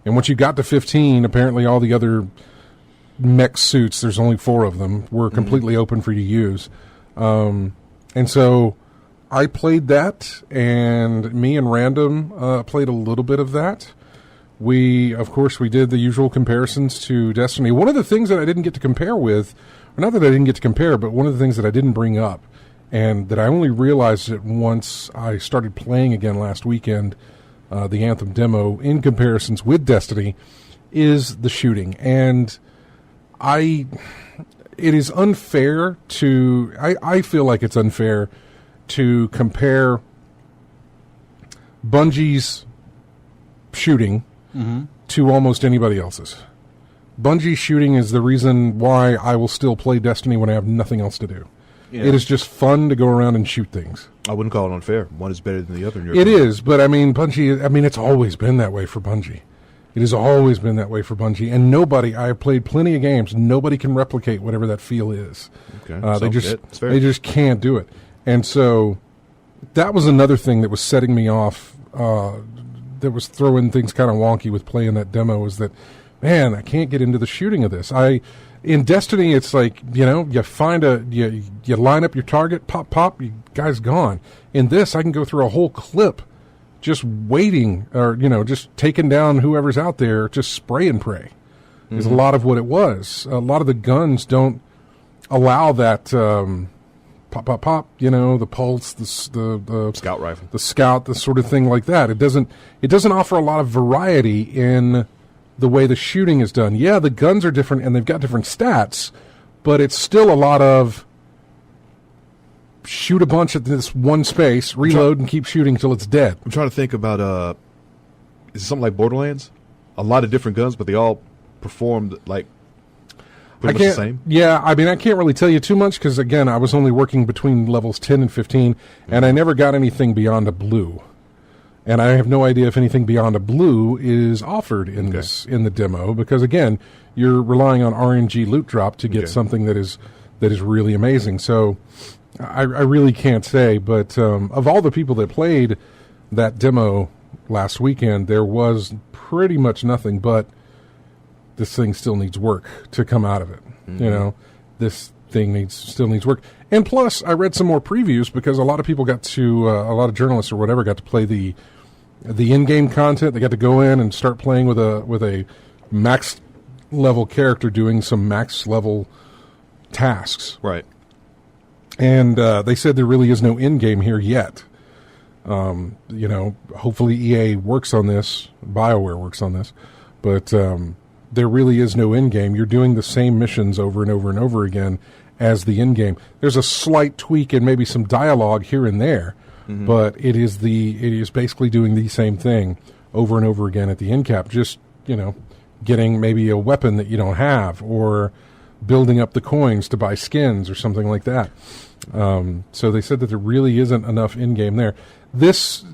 And once you got to 15, apparently all the other mech suits, there's only 4 of them, were completely open for you to use. And so I played that, and me and Random played a little bit of that. Of course, we did the usual comparisons to Destiny. One of the things that I didn't get to compare with, or not that I didn't get to compare, but one of the things that I didn't bring up, and that I only realized it once I started playing again last weekend, the Anthem demo, in comparisons with Destiny, is the shooting. And it is unfair to... I feel like it's unfair to compare Bungie's shooting to almost anybody else's. Bungie's shooting is the reason why I will still play Destiny when I have nothing else to do. Yeah. It is just fun to go around and shoot things. I wouldn't call it unfair. One is better than the other. It is, but Bungie, it's always been that way for Bungie. It has always been that way for Bungie. And I have played plenty of games, nobody can replicate whatever that feel is. Okay. They just can't do it. And so that was another thing that was setting me off, that was throwing things kind of wonky with playing that demo, is that, man, I can't get into the shooting of this. In Destiny, it's like, you find you line up your target, pop, you guy's gone. In this, I can go through a whole clip just waiting, or, just taking down whoever's out there, just spray and pray. Is a lot of what it was. A lot of the guns don't allow that pop, pop, pop. The pulse, the scout rifle, the scout, the sort of thing like that. It doesn't offer a lot of variety in the way the shooting is done. Yeah, the guns are different and they've got different stats, but it's still a lot of shoot a bunch at this one space, reload, and keep shooting until it's dead. I'm trying to think about is it something like Borderlands? A lot of different guns, but they all performed like pretty much the same? Yeah, I can't really tell you too much because, again, I was only working between levels 10 and 15, and I never got anything beyond a blue. And I have no idea if anything beyond a blue is offered in the demo because, again, you're relying on RNG loot drop to get something that is really amazing. So I really can't say, but of all the people that played that demo last weekend, there was pretty much nothing but this thing still needs work to come out of it. This thing still needs work. And plus, I read some more previews because a lot of people got to, a lot of journalists or whatever got to play the in-game content. They got to go in and start playing with a max level character doing some max level tasks. Right. And they said there really is no in-game here yet. Hopefully EA works on this, BioWare works on this, but there really is no in-game. You're doing the same missions over and over and over again as the in-game. There's a slight tweak and maybe some dialogue here and there, but it is basically doing the same thing over and over again at the end cap. Just getting maybe a weapon that you don't have, or building up the coins to buy skins or something like that. So they said that there really isn't enough in-game there. This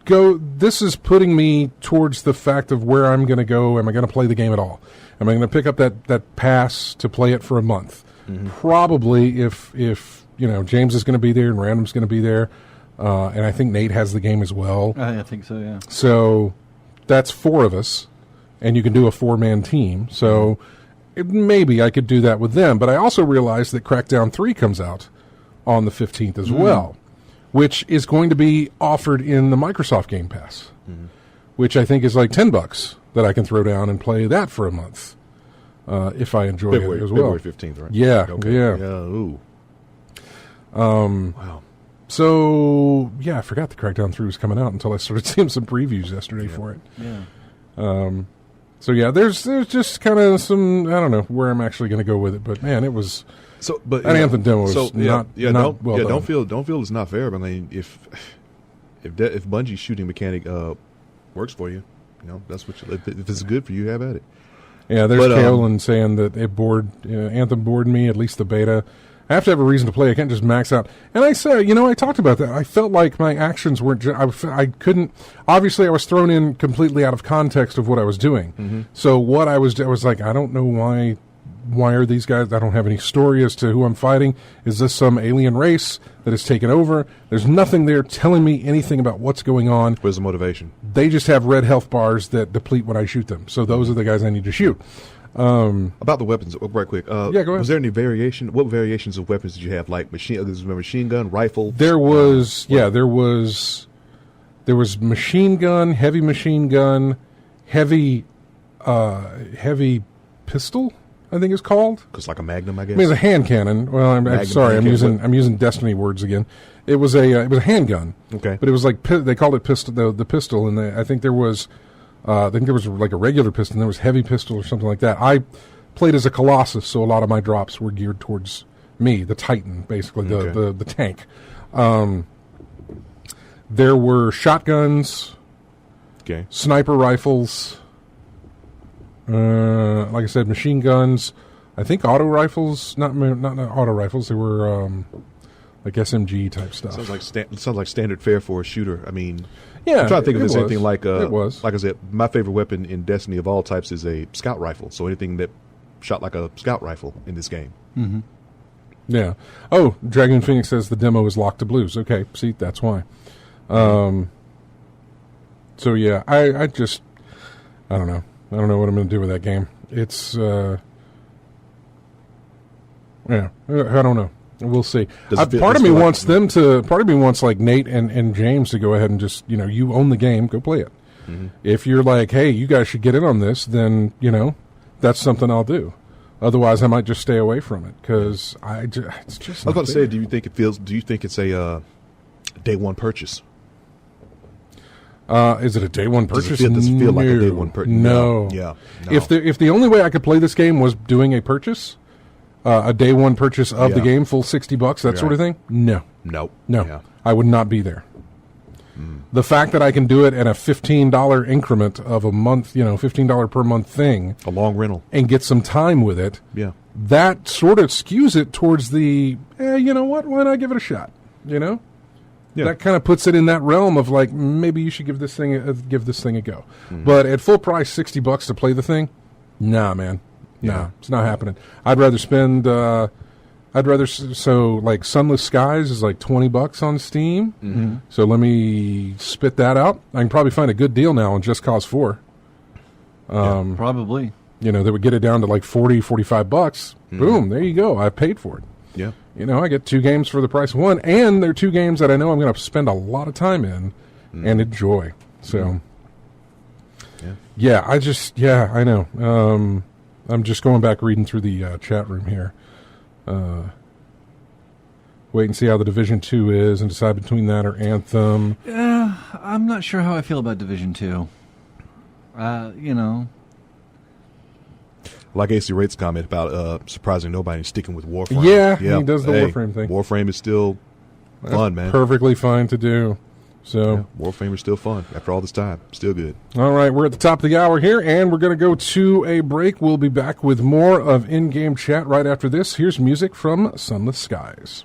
is putting me towards the fact of where I'm going to go. Am I going to play the game at all? Am I going to pick up that pass to play it for a month? Probably if James is going to be there and Random's going to be there. And I think Nate has the game as well. I think so, yeah. So that's 4 of us, and you can do a 4-man team. So maybe I could do that with them. But I also realized that Crackdown 3 comes out on the 15th as well, which is going to be offered in the Microsoft Game Pass, which I think is like $10 that I can throw down and play that for a month if I enjoy it as well. February 15th, right? Yeah, okay. yeah. Ooh. Wow. So, yeah, I forgot the Crackdown 3 was coming out until I started seeing some previews yesterday for it. Yeah. So, yeah, there's just kind of some, I don't know where I'm actually going to go with it, but, man, it was... that Anthem demo was not well done. Don't feel it's not fair. I mean, if Bungie's shooting mechanic works for you, that's what if it's good for you, have at it. Yeah, there's Kaolin saying that it Anthem bored me, at least the beta. I have to have a reason to play. I can't just max out. And I said, I talked about that. I felt like my actions weren't. I couldn't. Obviously, I was thrown in completely out of context of what I was doing. So what I was like, I don't know why. Why are these guys? I don't have any story as to who I'm fighting. Is this some alien race that has taken over? There's nothing there telling me anything about what's going on. Where's the motivation? They just have red health bars that deplete when I shoot them. So those are the guys I need to shoot. About the weapons, right quick. Yeah, go ahead. Was there any variation? What variations of weapons did you have? Like machine gun, rifle? There was, there was machine gun, heavy pistol, I think it's called. It's like a Magnum, I guess. I mean, it's a hand cannon. Well, I'm sorry, I'm using Destiny words again. It was a handgun. Okay, but it was like they called it pistol, the pistol, and I think there was like a regular pistol, and there was heavy pistol or something like that. I played as a Colossus, so a lot of my drops were geared towards me, the Titan, basically the tank. There were shotguns, sniper rifles. Like I said, machine guns. I think auto rifles, not auto rifles. They were like SMG type stuff. Sounds like standard fare for a shooter. I mean, yeah, I'm trying to think if there's anything like it was. Like I said, my favorite weapon in Destiny of all types is a scout rifle. So anything that shot like a scout rifle in this game. Yeah. Oh, Dragon Phoenix says the demo is locked to blues. Okay, see, that's why. So yeah, I don't know. I don't know what I'm going to do with that game. It's, I don't know. We'll see. Part of me wants like Nate and James to go ahead and just, you own the game, go play it. If you're like, hey, you guys should get in on this, then, that's something I'll do. Otherwise, I might just stay away from it because it's just. I was about to say, do you think it's a day one purchase? Is it a day one purchase? Does it feel like a day one purchase? No. Yeah. No. If the only way I could play this game was doing a purchase, a day one purchase of the game, full $60, that sort of thing, no. Yeah. I would not be there. The fact that I can do it at a $15 increment of a month, $15 per month thing, a long rental, and get some time with it, that sort of skews it towards the, you know what? Why not give it a shot? Yeah. That kind of puts it in that realm of like maybe you should give this thing a go. But at full price, $60 to play the thing, nah, man, nah, it's not happening. I'd rather spend. So like Sunless Skies is like $20 on Steam. So let me spit that out. I can probably find a good deal now on Just Cause 4. Probably. That would get it down to like $45. Boom, there you go. I paid for it. Yeah. I get 2 games for the price of 1, and they're 2 games that I know I'm going to spend a lot of time in and enjoy. So, I know. I'm just going back reading through the chat room here. Wait and see how the Division 2 is and decide between that or Anthem. Yeah, I'm not sure how I feel about Division 2. Like AC Rate's comment about surprising nobody sticking with Warframe. Yeah, he does the Warframe thing. Warframe is still fun, man. Perfectly fine to do. So Warframe is still fun after all this time. Still good. All right, we're at the top of the hour here, and we're going to go to a break. We'll be back with more of In-Game Chat right after this. Here's music from Sunless Skies.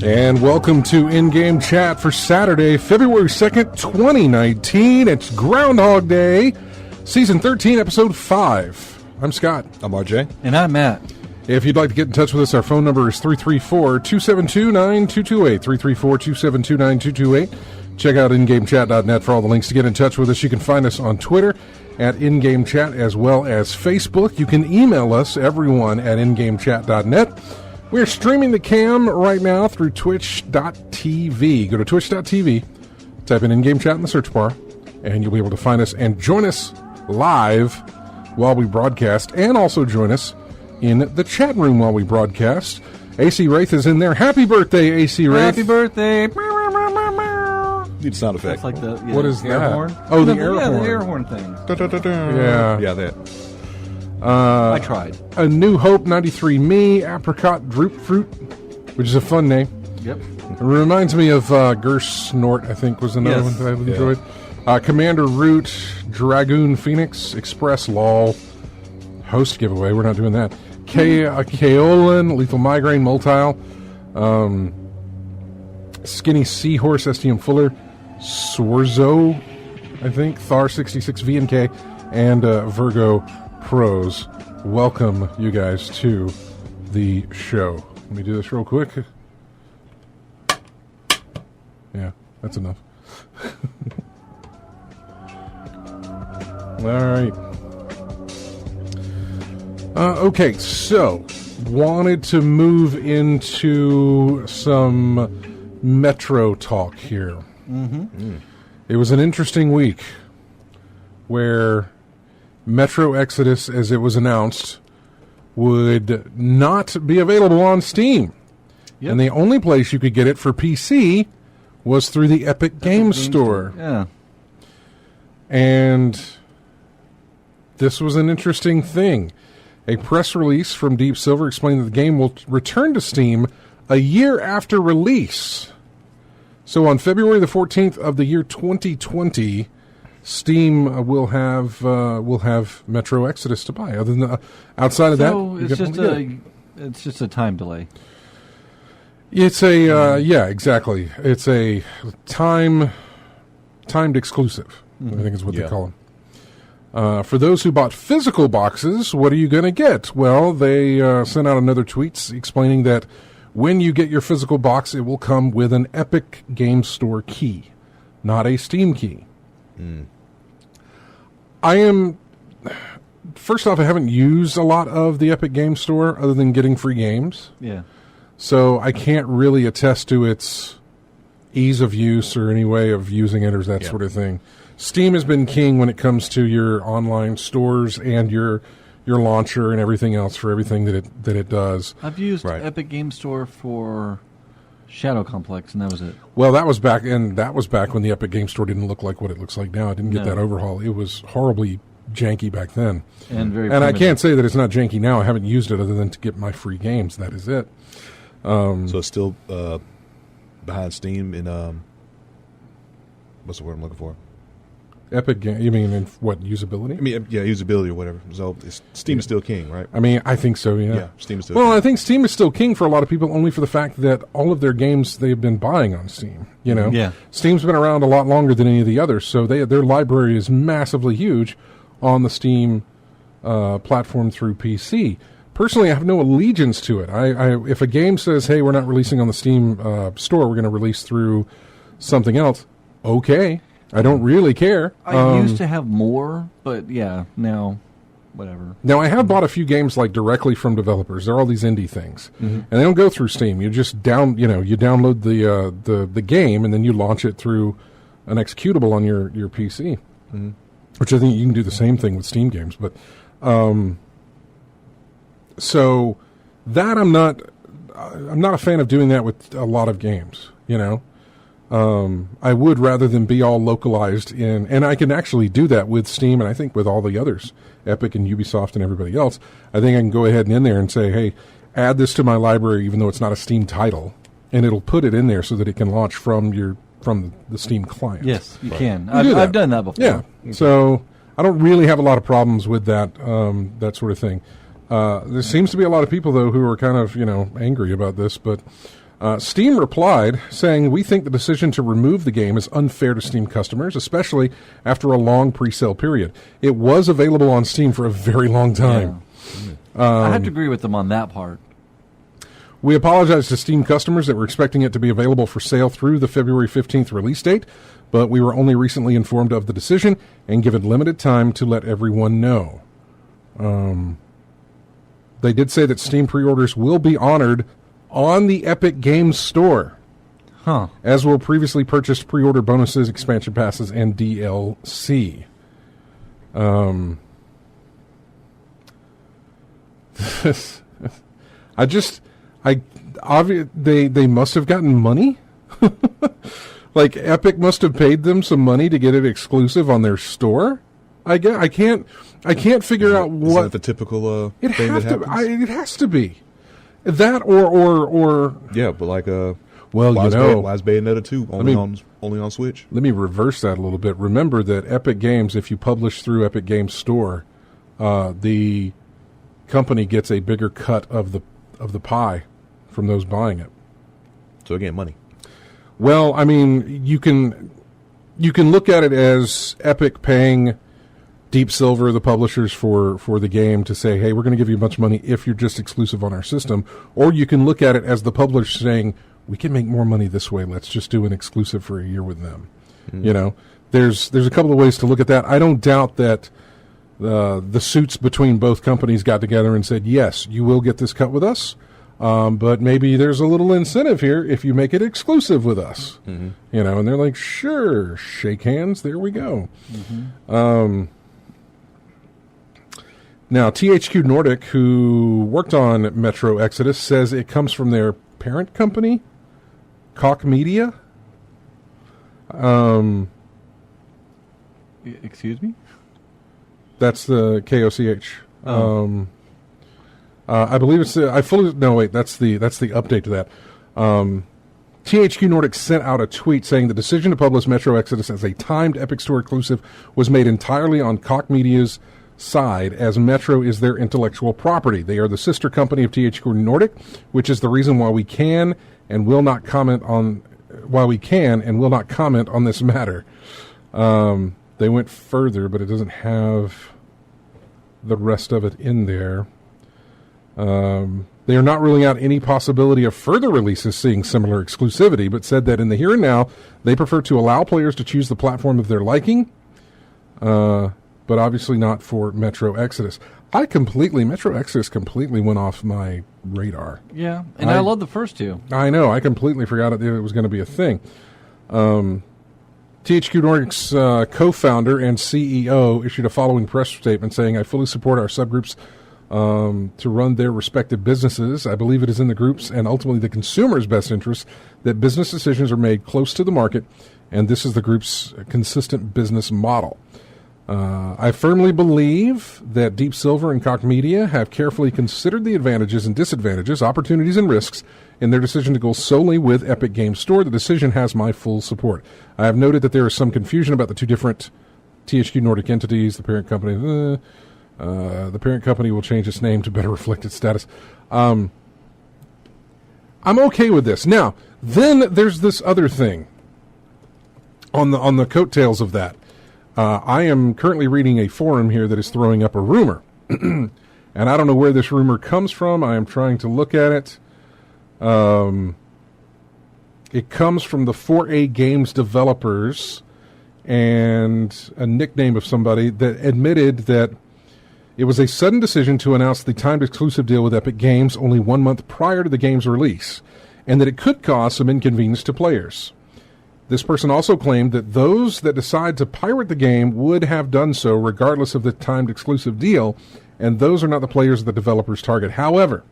And welcome to In-Game Chat for Saturday, February 2nd, 2019. It's Groundhog Day, Season 13, Episode 5. I'm Scott. I'm RJ. And I'm Matt. If you'd like to get in touch with us, our phone number is 334-272-9228, 334-272-9228. Check out ingamechat.net for all the links to get in touch with us. You can find us on Twitter at InGameChat as well as Facebook. You can email us, everyone, at ingamechat.net. We're streaming the cam right now through twitch.tv. Go to twitch.tv, type in In-Game Chat in the search bar, and you'll be able to find us and join us live while we broadcast, and also join us in the chat room while we broadcast. AC Wraith is in there. Happy birthday, AC Wraith. Happy birthday. Need a sound effect. That's like the What is air that? horn. Oh, the air yeah, horn. the air horn thing. Yeah. Yeah, that. I tried. A New Hope 93 Me, Apricot Droop Fruit, which is a fun name. Yep. It reminds me of Gerst Snort, I think, was another Yes. one that I enjoyed. Commander Root, Dragoon Phoenix, Express Lol, Host Giveaway, we're not doing that. Kaolin, Lethal Migraine, Multile, Skinny Seahorse, STM Fuller, Sworzo, I think, Thar66 VNK, and Virgo Pros. Welcome, you guys, to the show. Let me do this real quick. Yeah, that's enough. All right. Okay, so wanted to move into some Metro talk here. It was an interesting week where Metro Exodus, as it was announced, would not be available on Steam. Yep. And the only place you could get it for PC was through the Epic Games Store. Yeah. And this was an interesting thing. A press release from Deep Silver explained that the game will return to Steam a year after release. So on February the 14th of the year 2020, Steam will have Metro Exodus to buy. Other than outside of that, it's just a time delay. It's a yeah, exactly. It's a timed exclusive. I think is what they call them. For those who bought physical boxes, what are you going to get? Well, they sent out another tweet explaining that when you get your physical box, it will come with an Epic Games Store key, not a Steam key. First off, I haven't used a lot of the Epic Games Store other than getting free games. Yeah. So I can't really attest to its ease of use or any way of using it or that sort of thing. Steam has been king when it comes to your online stores and your launcher and everything else for everything that it does. I've used Epic Game Store for Shadow Complex, and that was it. Well, that was back when the Epic Game Store didn't look like what it looks like now. It didn't get that overhaul. It was horribly janky back then. And I can't say that it's not janky now. I haven't used it other than to get my free games. That is it. So it's still behind Steam in what's the word I'm looking for? Epic Game. You mean in what, usability? I mean, yeah, usability or whatever. So Steam is still king, right? I mean, I think so. Yeah. Yeah, Steam is still. King. Well, I think Steam is still king for a lot of people, only for the fact that all of their games they've been buying on Steam. You know, Steam's been around a lot longer than any of the others, so their library is massively huge on the Steam platform through PC. Personally, I have no allegiance to it. If a game says, "Hey, we're not releasing on the Steam store, we're going to release through something else," okay. I don't really care. I used to have more, but now, whatever. Now, I have bought a few games like directly from developers. They're all these indie things, and they don't go through Steam. You just you download the game, and then you launch it through an executable on your PC, which I think you can do the same thing with Steam games. But so that I'm not a fan of doing that with a lot of games. You know. I would rather than be all localized and I can actually do that with Steam and I think with all the others, Epic and Ubisoft and everybody else. I think I can go ahead and in there and say, hey, add this to my library even though it's not a Steam title, and it'll put it in there so that it can launch from the Steam client. Yes, you can. I've done that before. Yeah. So I don't really have a lot of problems with that that sort of thing. There seems to be a lot of people though who are kind of angry about this, but. Steam replied, saying, "We think the decision to remove the game is unfair to Steam customers, especially after a long pre-sale period. It was available on Steam for a very long time." I have to agree with them on that part. "We apologize to Steam customers that were expecting it to be available for sale through the February 15th release date, but we were only recently informed of the decision and given limited time to let everyone know." They did say that Steam pre-orders will be honored on the Epic Games Store, as will previously purchased pre-order bonuses, expansion passes, and DLC. They must have gotten money. Like Epic must have paid them some money to get it exclusive on their store. I can't figure out what. Is that the typical thing that happens? It has to be that or yeah, but like well, why is Bayonetta 2 only on Switch? Let me reverse that a little bit. Remember that Epic Games, if you publish through Epic Games Store, the company gets a bigger cut of the pie from those buying it. So again, money. Well, I mean, you can look at it as Epic paying Deep Silver, the publishers, for the game to say, hey, we're going to give you a bunch of money if you're just exclusive on our system. Or you can look at it as the publisher saying, we can make more money this way. Let's just do an exclusive for a year with them. Mm. You know, there's a couple of ways to look at that. I don't doubt that the suits between both companies got together and said, yes, you will get this cut with us. But maybe there's a little incentive here if you make it exclusive with us. Mm-hmm. You know, and they're like, sure, shake hands, there we go. Mm-hmm. Now, THQ Nordic, who worked on Metro Exodus, says it comes from their parent company, Koch Media. Excuse me? That's the KOCH. Oh. I believe it's that's the update to that. THQ Nordic sent out a tweet saying the decision to publish Metro Exodus as a timed Epic Store exclusive was made entirely on Koch Media's side, as Metro is their intellectual property. They are the sister company of THQ Nordic, which is the reason why we can and will not comment on this matter. They went further, but it doesn't have the rest of it in there. They are not ruling out any possibility of further releases seeing similar exclusivity, but said that in the here and now, they prefer to allow players to choose the platform of their liking, but obviously not for Metro Exodus. Metro Exodus completely went off my radar. Yeah, and I love the first two. I know, I completely forgot it was going to be a thing. THQ Nordic's co-founder and CEO issued a following press statement saying, I fully support our subgroups to run their respective businesses. I believe it is in the group's and ultimately the consumer's best interest that business decisions are made close to the market, and this is the group's consistent business model. I firmly believe that Deep Silver and Koch Media have carefully considered the advantages and disadvantages, opportunities and risks in their decision to go solely with Epic Games Store. The decision has my full support. I have noted that there is some confusion about the two different THQ Nordic entities, the parent company. The parent company will change its name to better reflect its status. I'm okay with this. Now, then there's this other thing on the coattails of that. I am currently reading a forum here that is throwing up a rumor. And I don't know where this rumor comes from. I am trying to look at it. It comes from the 4A Games developers and a nickname of somebody that admitted that it was a sudden decision to announce the timed exclusive deal with Epic Games only 1 month prior to the game's release, and that it could cause some inconvenience to players. This person also claimed that those that decide to pirate the game would have done so regardless of the timed exclusive deal, and those are not the players the developers target. However,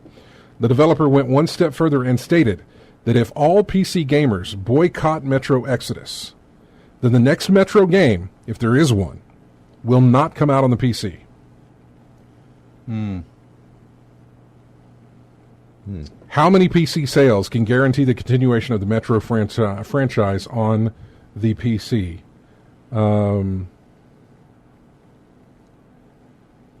the developer went one step further and stated that if all PC gamers boycott Metro Exodus, then the next Metro game, if there is one, will not come out on the PC. How many PC sales can guarantee the continuation of the Metro franchise on the PC?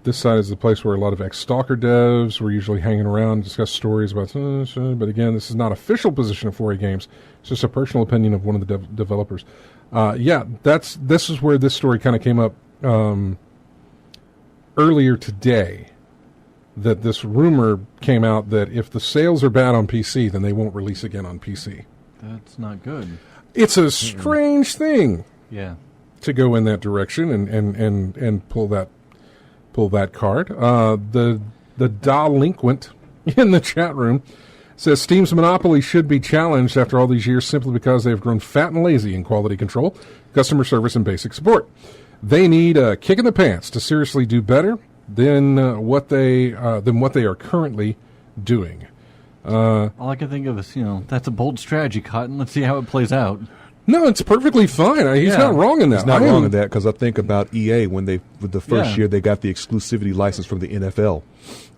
This side is the place where a lot of ex-Stalker devs were usually hanging around and discuss stories about... but again, this is not official position of 4A Games. It's just a personal opinion of one of the developers. This is where this story kind of came up earlier today. That this rumor came out that if the sales are bad on PC, then they won't release again on PC. That's not good. It's a strange thing. Yeah. To go in that direction and pull that card. The delinquent in the chat room says Steam's monopoly should be challenged after all these years simply because they have grown fat and lazy in quality control, customer service, and basic support. They need a kick in the pants to seriously do better. than what they are currently doing. All I can think of is, that's a bold strategy, Cotton. Let's see how it plays out. No, it's perfectly fine. He's not wrong in that. He's not wrong in that, because I think about EA when with the first year they got the exclusivity license from the NFL,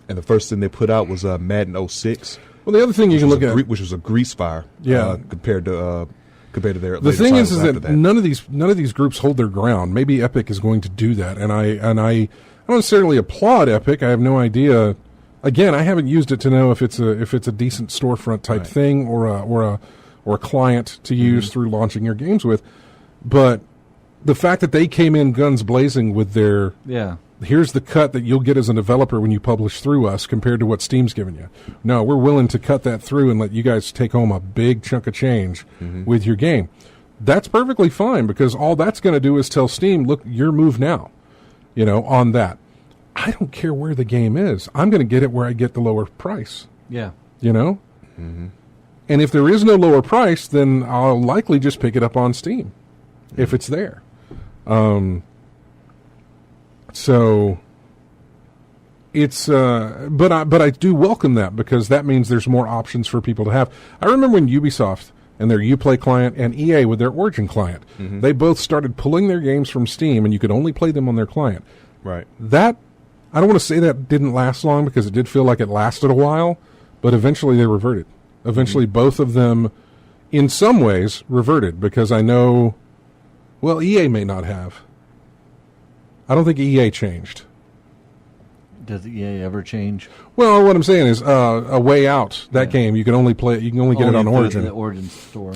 and the first thing they put out was Madden 06. Well, the other thing you can look at, which was a grease fire, compared to their. The thing is that none of these groups hold their ground. Maybe Epic is going to do that, and I don't necessarily applaud Epic. I have no idea. Again, I haven't used it to know if it's a decent storefront type thing or a client to use through launching your games with. But the fact that they came in guns blazing with their here's the cut that you'll get as a developer when you publish through us compared to what Steam's giving you. No, we're willing to cut that through and let you guys take home a big chunk of change with your game. That's perfectly fine, because all that's going to do is tell Steam, look, your move now, on that. I don't care where the game is. I'm going to get it where I get the lower price. Yeah. And if there is no lower price, then I'll likely just pick it up on Steam if it's there. So it's but I do welcome that, because that means there's more options for people to have. I remember when Ubisoft and their Uplay client and EA with their Origin client, they both started pulling their games from Steam, and you could only play them on their client. Right. That, I don't want to say that didn't last long, because it did feel like it lasted a while, but eventually they reverted. Eventually both of them, in some ways, reverted, because I know, well, EA may not have. I don't think EA changed. Does EA ever change? Well, what I'm saying is, A Way Out, that game, you can only play it, you can only get it on Origin. The Origin store.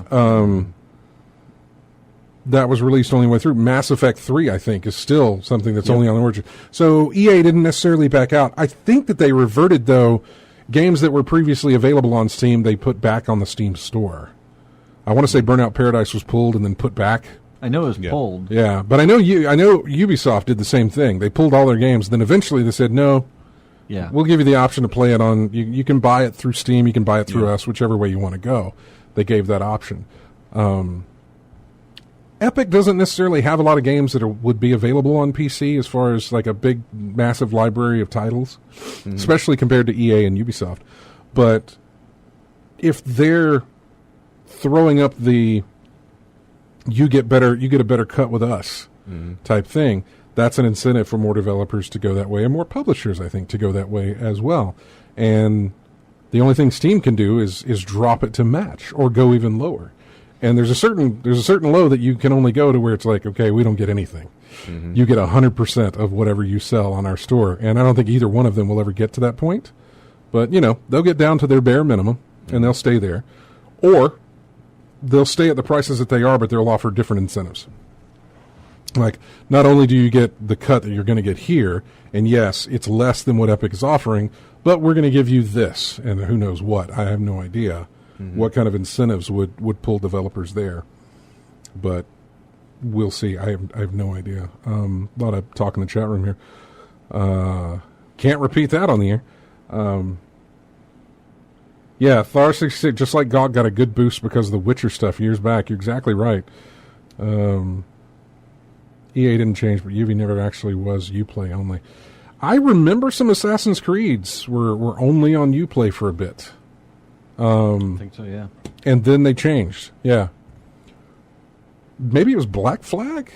That was released only way through. Mass Effect 3, I think, is still something that's only on Origin. So EA didn't necessarily back out. I think that they reverted, though, games that were previously available on Steam, they put back on the Steam store. I want to say Burnout Paradise was pulled and then put back. I know it was pulled. Yeah, but I know Ubisoft did the same thing. They pulled all their games, then eventually they said, no, we'll give you the option to play it on, you can buy it through Steam, you can buy it through us, whichever way you want to go. They gave that option. Epic doesn't necessarily have a lot of games that would be available on PC as far as like a big, massive library of titles, especially compared to EA and Ubisoft. But if they're throwing up the you get a better cut with us type thing, that's an incentive for more developers to go that way, and more publishers, I think, to go that way as well. And the only thing Steam can do is drop it to match or go even lower. And there's a certain low that you can only go to where it's like, okay, we don't get anything. You get 100% of whatever you sell on our store. And I don't think either one of them will ever get to that point. But, they'll get down to their bare minimum, and they'll stay there. Or they'll stay at the prices that they are, but they'll offer different incentives. Like, not only do you get the cut that you're going to get here, and yes, it's less than what Epic is offering, but we're going to give you this, and who knows what. I have no idea what kind of incentives would pull developers there. But we'll see. I have no idea. A lot of talk in the chat room here. Can't repeat that on the air. Yeah, Thar 66, just like GOG got a good boost because of the Witcher stuff years back. You're exactly right. EA didn't change, but UV never actually was Uplay only. I remember some Assassin's Creeds were only on Uplay for a bit. I think so, yeah. And then they changed, yeah. Maybe it was Black Flag?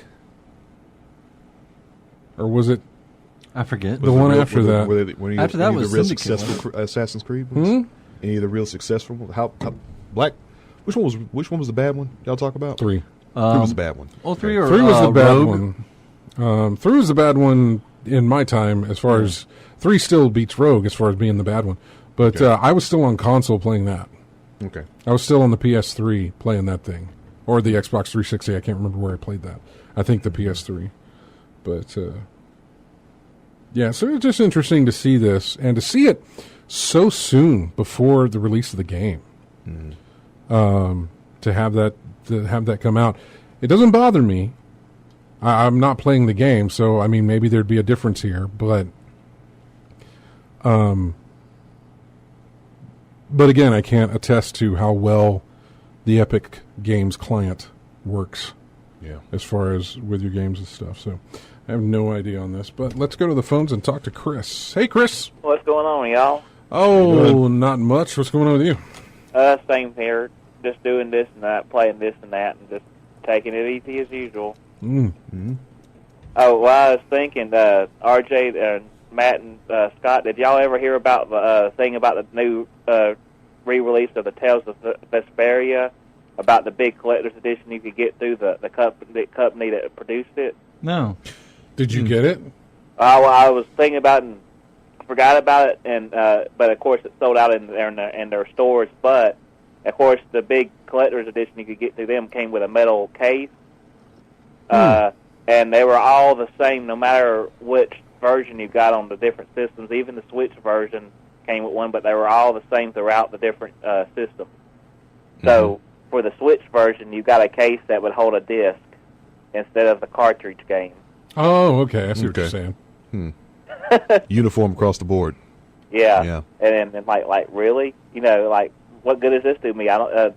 Or was it... I forget. The one after that. After that was the real Syndicate, successful Assassin's Creed ones? Any of the real successful? How Black? Which one was the bad one? Y'all talk about 3. 3 was the bad one. Oh, 3 was the bad Rogue? one. 3 was the bad one in my time. As far as 3 still beats Rogue as far as being the bad one. But I was still on console playing that. Okay. I was still on the PS3 playing that thing, or the Xbox 360. I can't remember where I played that. I think the PS3. But yeah, so it's just interesting to see this and to see it so soon before the release of the game. To have that come out, it doesn't bother me. I'm not playing the game, so I mean maybe there'd be a difference here, but again, I can't attest to how well the Epic Games client works. as far as with your games and stuff. So I have no idea on this, but let's go to the phones and talk to Chris. Hey, Chris. What's going on, y'all? Oh, not much. What's going on with you? Same here. Just doing this and that, playing this and that, and just taking it easy as usual. Mm-hmm. Oh, well, I was thinking, RJ, Matt, and Scott, did y'all ever hear about the thing about the new re-release of the Tales of Vesperia, about the big collector's edition you could get through the company that produced it? No. Did you get it? Well, I was thinking about it and forgot about it, and but of course it sold out in their stores. But of course the big collector's edition you could get through them came with a metal case, and they were all the same no matter which version you got on the different systems. Even the Switch version came with one, but they were all the same throughout the different systems. So for the Switch version, you got a case that would hold a disc instead of the cartridge game. Oh, okay. I see what you're saying. Uniform across the board. Yeah. And like really, like what good does this do me? I don't.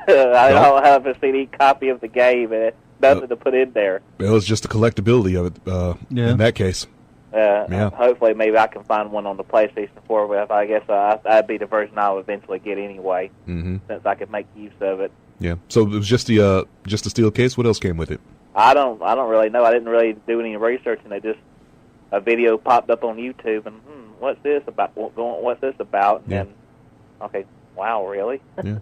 I don't have a CD copy of the game, and nothing to put in there. It was just the collectability of it. In that case. Hopefully, maybe I can find one on the PlayStation 4 with. I guess that'd be the version I'll eventually get anyway, since I could make use of it. Yeah. So it was just the steel case. What else came with it? I don't really know. I didn't really do any research, and a video popped up on YouTube, and what's this about? What's this about? And then, okay, wow, really? Yeah.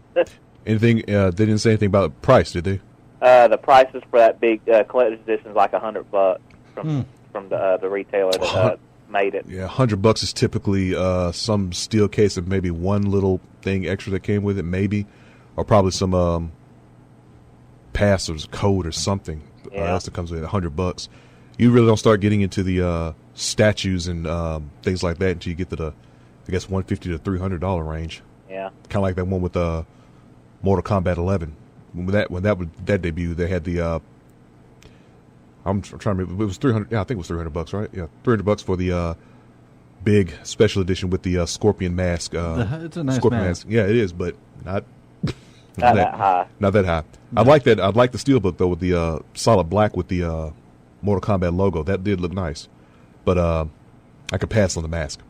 Anything? They didn't say anything about price, did they? The prices for that big collector's edition is like $100 from the retailer that made it. Yeah, $100 is typically some steel case and maybe one little thing extra that came with it, maybe, or probably some pass or code or something else that comes with it. $100. You really don't start getting into the statues and things like that until you get to the, I guess, $150 to $300 range. Yeah, kind of like that one with Mortal Kombat 11. When that debuted, they had the. I'm trying to remember. It was 300. Yeah, I think it was $300, right? Yeah, $300 for the big special edition with the scorpion mask. It's a nice scorpion mask. Yeah, it is, but not that high. Not that high. No. I like that. I like the steelbook though with the solid black with the Mortal Kombat logo. That did look nice, but I could pass on the mask.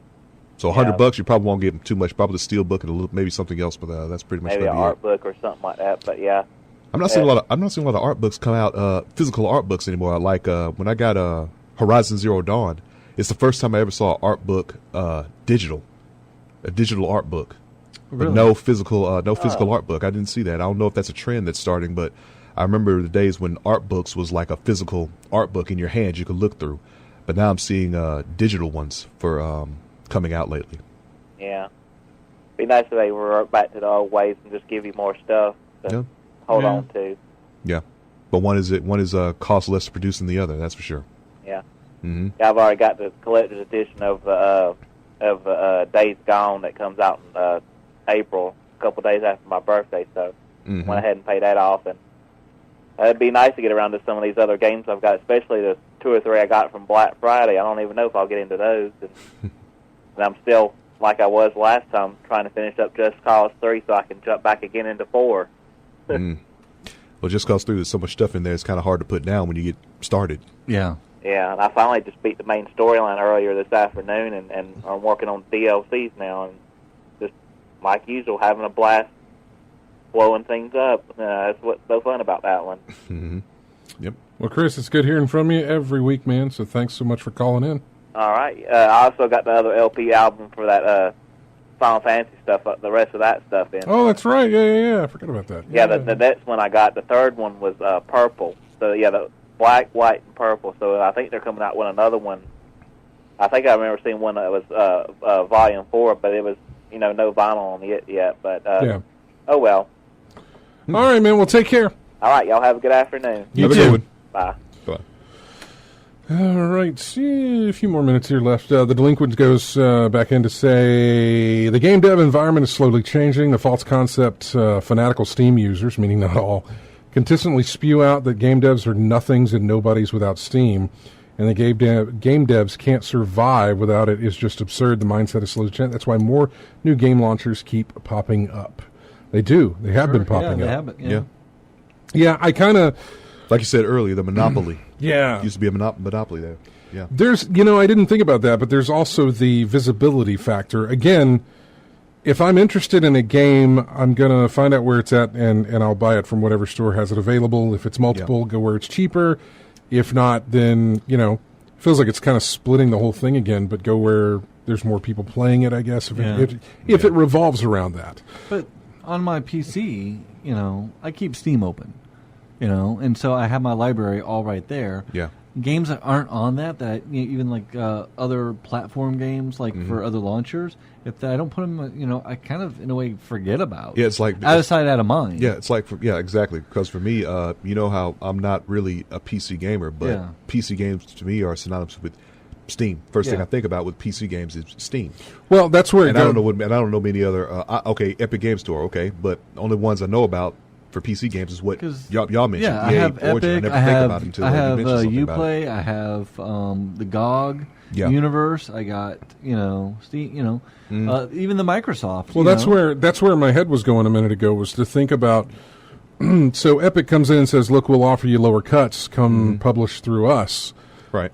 So $100, you probably won't get too much. Probably the steelbook and a little, maybe something else, but that's pretty much maybe an art book or something like that. But yeah. I'm not seeing a lot of art books come out, physical art books anymore. Like when I got Horizon Zero Dawn, it's the first time I ever saw an art book digital, a digital art book, really? But no physical art book. I didn't see that. I don't know if that's a trend that's starting, but I remember the days when art books was like a physical art book in your hand you could look through, but now I'm seeing digital ones for coming out lately. Yeah, be nice if they revert back to the old ways and just give you more stuff. Hold on to. Yeah, but one is cost less to produce than the other. That's for sure. Yeah. Mm-hmm. Yeah, I've already got the collector's edition of Days Gone that comes out in April, a couple of days after my birthday. So went ahead and paid that off, and it'd be nice to get around to some of these other games I've got, especially the 2 or 3 I got from Black Friday. I don't even know if I'll get into those, and I'm still like I was last time, trying to finish up Just Cause 3 so I can jump back again into 4. Well, Just Cause 3, there's so much stuff in there, it's kind of hard to put down when you get started. Yeah. Yeah, and I finally just beat the main storyline earlier this afternoon, and I'm working on DLCs now, and just, like usual, having a blast blowing things up. That's what's so fun about that one. Mm-hmm. Yep. Well, Chris, it's good hearing from you every week, man, so thanks so much for calling in. All right. I also got the other LP album for that Final Fantasy stuff, the rest of that stuff in. Oh, that's right. Yeah. I forgot about that. Yeah, the next one I got, the third one was purple. So, yeah, the black, white, and purple. So I think they're coming out with another one. I think I remember seeing one that was Volume 4, but it was, no vinyl on it yet. But, oh, well. All right, man. Well, take care. All right. Y'all have a good afternoon. You too. Have a good one. Bye. Bye. All right, see, a few more minutes here left. The Delinquent goes back in to say, the game dev environment is slowly changing. The false concept fanatical Steam users, meaning not all, consistently spew out that game devs are nothings and nobodies without Steam, and the game devs can't survive without it is just absurd. The mindset is slowly changing. That's why more new game launchers keep popping up. They do. They have been popping up. Yeah, Yeah, I kind of... Like you said earlier, the monopoly. Yeah. Used to be a monopoly there. Yeah. There's, I didn't think about that, but there's also the visibility factor. Again, if I'm interested in a game, I'm going to find out where it's at, and I'll buy it from whatever store has it available. If it's multiple, go where it's cheaper. If not, then, feels like it's kind of splitting the whole thing again, but go where there's more people playing it, I guess, if it revolves around that. But on my PC, I keep Steam open, and so I have my library all right there. Yeah. Games that aren't on that even like other platform games, like for other launchers, if I don't put them, I kind of in a way forget about. Yeah, it's like out of sight, out of mind. Yeah, it's like exactly. Because for me, you know how I'm not really a PC gamer, but PC games to me are synonymous with Steam. First thing I think about with PC games is Steam. Well, that's where I don't know many other. Epic Game Store, but the only ones I know about for PC games is what y'all mentioned. Yeah, I have Origin. Epic. I never think about it until I have Uplay. I have the GOG universe. I got Steam. Even the Microsoft. Well, that's where my head was going a minute ago, was to think about. So Epic comes in and says, "Look, we'll offer you lower cuts. Come publish through us." Right.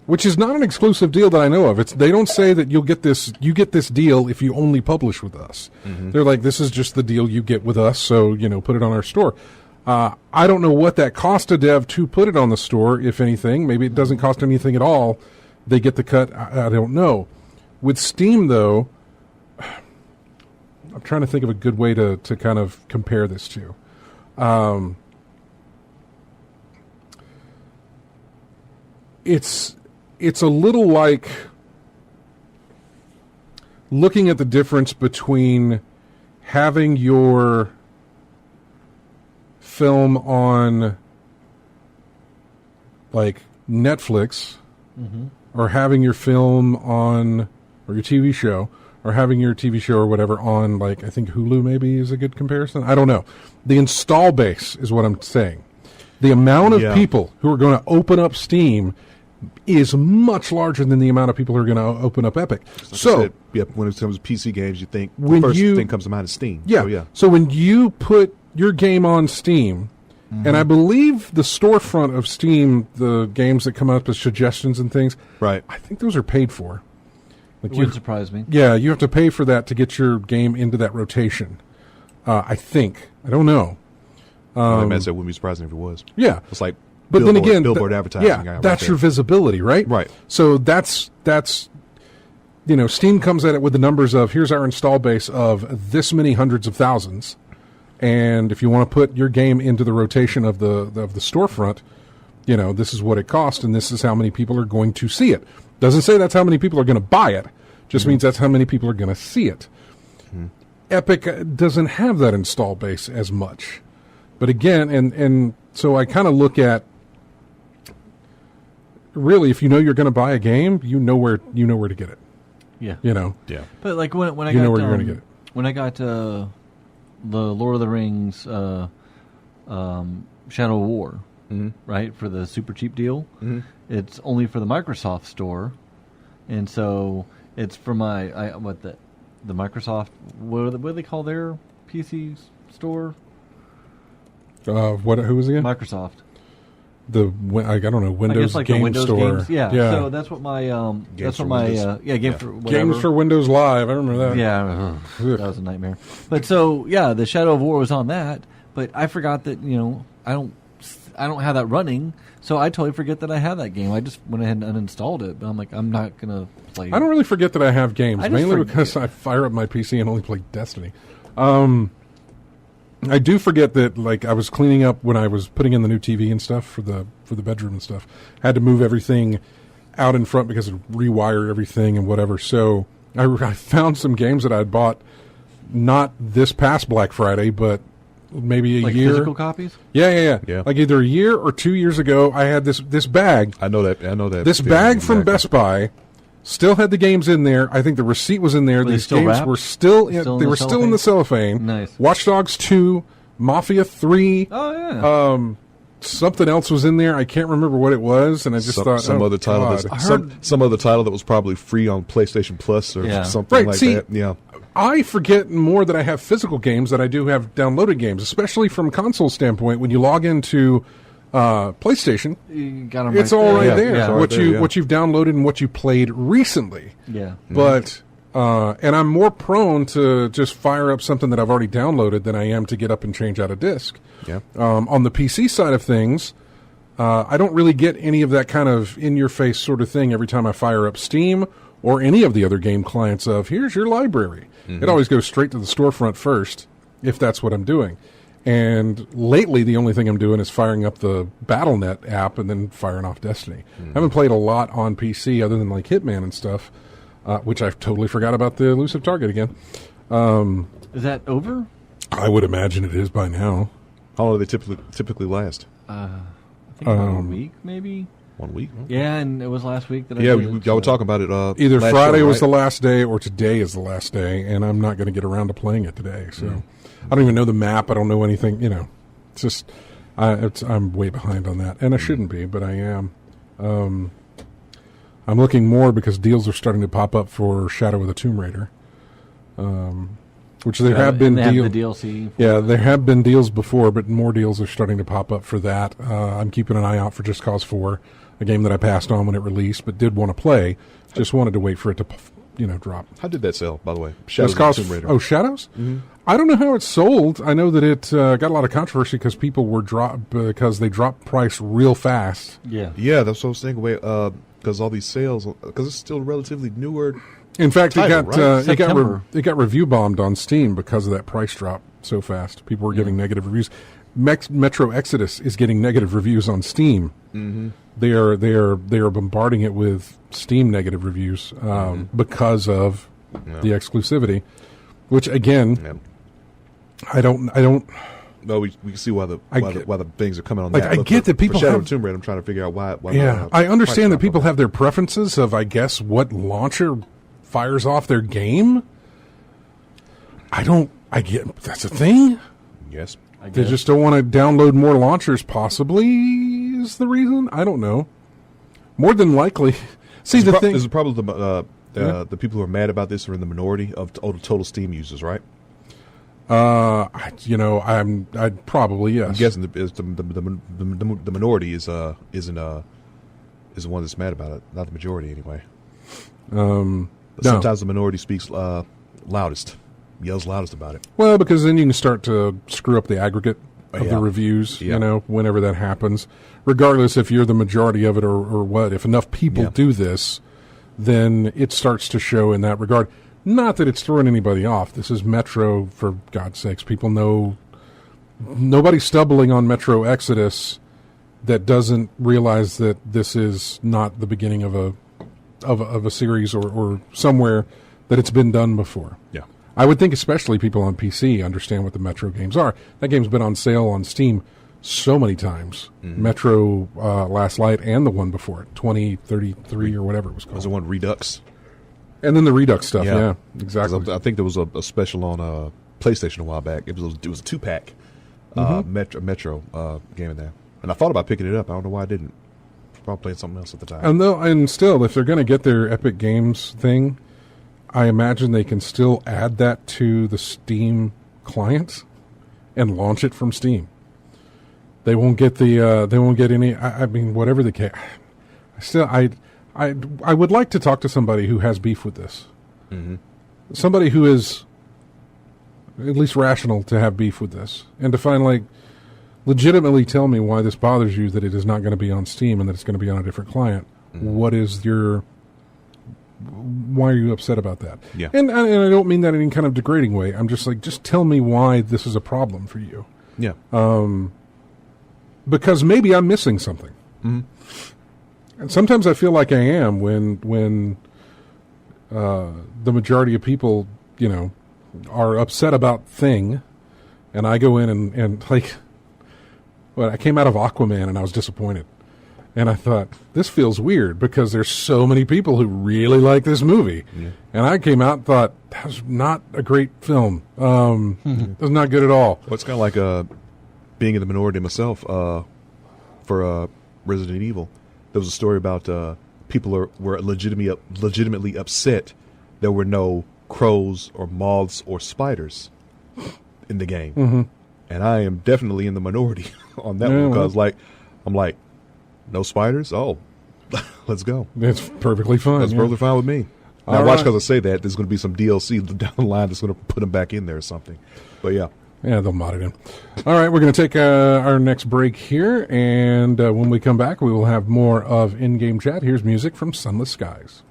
Which is not an exclusive deal that I know of. They don't say that you get this deal if you only publish with us. They're like, this is just the deal you get with us, so put it on our store. I don't know what that cost a dev to put it on the store, if anything. Maybe it doesn't cost anything at all. They get the cut. I don't know. With Steam, though, I'm trying to think of a good way to kind of compare this to. It's a little like looking at the difference between having your film on like Netflix or having your film on, or your TV show, or having your TV show or whatever on, like, I think Hulu maybe is a good comparison. I don't know. The install base is what I'm saying. The amount of people who are going to open up Steam is much larger than the amount of people who are going to open up Epic. So, when it comes to PC games, you think the first thing comes to mind is Steam. Yeah. So when you put your game on Steam, and I believe the storefront of Steam, the games that come up as suggestions and things, right? I think those are paid for. Like, it wouldn't surprise me. Yeah, you have to pay for that to get your game into that rotation. I think. I don't know. I imagine that wouldn't be surprising if it was. Yeah. It's like But then again, billboard advertising. Yeah, that's your visibility, right? Right. So that's Steam comes at it with the numbers of, here's our install base of this many hundreds of thousands, and if you want to put your game into the rotation of the storefront, this is what it costs, and this is how many people are going to see it. Doesn't say that's how many people are going to buy it. Just means that's how many people are going to see it. Epic doesn't have that install base as much, but again, and so I kind of look at, really, if you're going to buy a game, you know where to get it. Yeah. Yeah. But like when I got know where you're going to get it. When I got the Lord of the Rings Shadow of War, right, for the super cheap deal, it's only for the Microsoft store, and so it's for my the Microsoft, what do they call their PC store? Who was it again? Microsoft. I don't know, Windows like Game Windows Store. Games. Yeah. So that's what my Games for whatever. Games for Windows Live. I remember that. Yeah, that was a nightmare. But so the Shadow of War was on that, but I forgot that I don't have that running, so I totally forget that I have that game. I just went ahead and uninstalled it. But I'm like, I'm not gonna play. I don't really forget that I have games, mainly because I fire up my PC and only play Destiny. I do forget that, like, I was cleaning up when I was putting in the new TV and stuff for the bedroom and stuff. I had to move everything out in front because of rewire everything and whatever. So I found some games that I had bought not this past Black Friday, but maybe a year. Physical copies? Yeah. Like either a year or 2 years ago, I had this bag. I know that. This bag from Best Buy. Still had the games in there. I think the receipt was in there. These games wrapped? Were still in the cellophane. Nice. Watch Dogs 2, Mafia 3. Oh, yeah. something else was in there. I can't remember what it was, and I just thought some other title. Some other title that was probably free on PlayStation Plus or something like that. Yeah. I forget more that I have physical games than I do have downloaded games, especially from console standpoint. When you log into PlayStation, it's all right there. Yeah. What you've downloaded and what you played recently. Yeah. But and I'm more prone to just fire up something that I've already downloaded than I am to get up and change out a disc. Yeah. On the PC side of things, I don't really get any of that kind of in-your-face sort of thing every time I fire up Steam or any of the other game clients of, here's your library. It always goes straight to the storefront first, if that's what I'm doing. And lately, the only thing I'm doing is firing up the Battle.net app and then firing off Destiny. I haven't played a lot on PC other than like Hitman and stuff, which I've totally forgot about the Elusive Target again. Is that over? I would imagine it is by now. How long do they typically last? I think about a week, maybe. 1 week? Okay. Yeah, and it was last week that I y'all were talking about it. Either Friday was the last day or today is the last day, and I'm not going to get around to playing it today. So I don't even know the map. I don't know anything. It's just I'm way behind on that, and I shouldn't be, but I am. I'm looking more because deals are starting to pop up for Shadow of the Tomb Raider, which there have been deals. The DLC. Yeah, there have been deals before, but more deals are starting to pop up for that. I'm keeping an eye out for Just Cause 4. A game that I passed on when it released, but did want to play. Just wanted to wait for it to, drop. How did that sell, by the way? Shadows of the Tomb Raider. Oh, Shadows? Mm-hmm. I don't know how it sold. I know that it got a lot of controversy because people were because they dropped price real fast. Yeah, that's what I was thinking. Because all these sales, because it's still relatively newer. In fact, title, it got review bombed on Steam because of that price drop so fast. People were giving negative reviews. Metro Exodus is getting negative reviews on Steam. Mm-hmm. They are bombarding it with Steam negative reviews because of the exclusivity, which again, I don't. No, we can see why the things are coming on. Like, I get that people for Shadow have of Tomb Raider. I'm trying to figure out why. Yeah, I understand that people have their preferences of, I guess, what launcher fires off their game. I get that's a thing. Yes. They just don't want to download more launchers, possibly, is the reason? I don't know. More than likely. See, the thing... There's probably the people who are mad about this are in the minority of total Steam users, right? I'd probably, yes. I'm guessing the minority is the one that's mad about it, not the majority, anyway. Sometimes the minority speaks loudest. Yells loudest about it. Well, because then you can start to screw up the aggregate of the reviews, whenever that happens. Regardless if you're the majority of it or what. If enough people do this, then it starts to show in that regard. Not that it's throwing anybody off. This is Metro, for God's sakes. People know... Nobody's stumbling on Metro Exodus that doesn't realize that this is not the beginning of a series or somewhere that it's been done before. Yeah. I would think especially people on PC understand what the Metro games are. That game's been on sale on Steam so many times. Mm-hmm. Metro Last Light and the one before it, 2033 or whatever it was called. Was the one Redux? And then the Redux stuff, yeah exactly. I think there was a special on PlayStation a while back. It was a 2-pack Metro game in there. And I thought about picking it up. I don't know why I didn't. Probably playing something else at the time. And still, if they're going to get their Epic Games thing... I imagine they can still add that to the Steam client and launch it from Steam. They won't get they won't get any. I mean, whatever the case. Still, I would like to talk to somebody who has beef with this. Mm-hmm. Somebody who is at least rational to have beef with this and to legitimately tell me why this bothers you, that it is not going to be on Steam and that it's going to be on a different client. Mm-hmm. What is your... Why are you upset about that? Yeah. And I don't mean that in any kind of degrading way. I'm just like, just tell me why this is a problem for you. Yeah. Because maybe I'm missing something. Mm-hmm. And sometimes I feel like I am when the majority of people, are upset about thing, and I go in and I came out of Aquaman and I was disappointed. And I thought, this feels weird because there's so many people who really like this movie. Yeah. And I came out and thought, that was not a great film. It was not good at all. Well, it's kind of like being in the minority myself. for Resident Evil. There was a story about people were legitimately upset there were no crows or moths or spiders in the game. Mm-hmm. And I am definitely in the minority on that one because, I'm like, no spiders? Oh, let's go. That's perfectly fine. That's perfectly fine with me. Now, watch because I say that. There's going to be some DLC down the line that's going to put them back in there or something. But, yeah. Yeah, they'll mod it in. All right, we're going to take our next break here, and when we come back, we will have more of In-Game Chat. Here's music from Sunless Skies.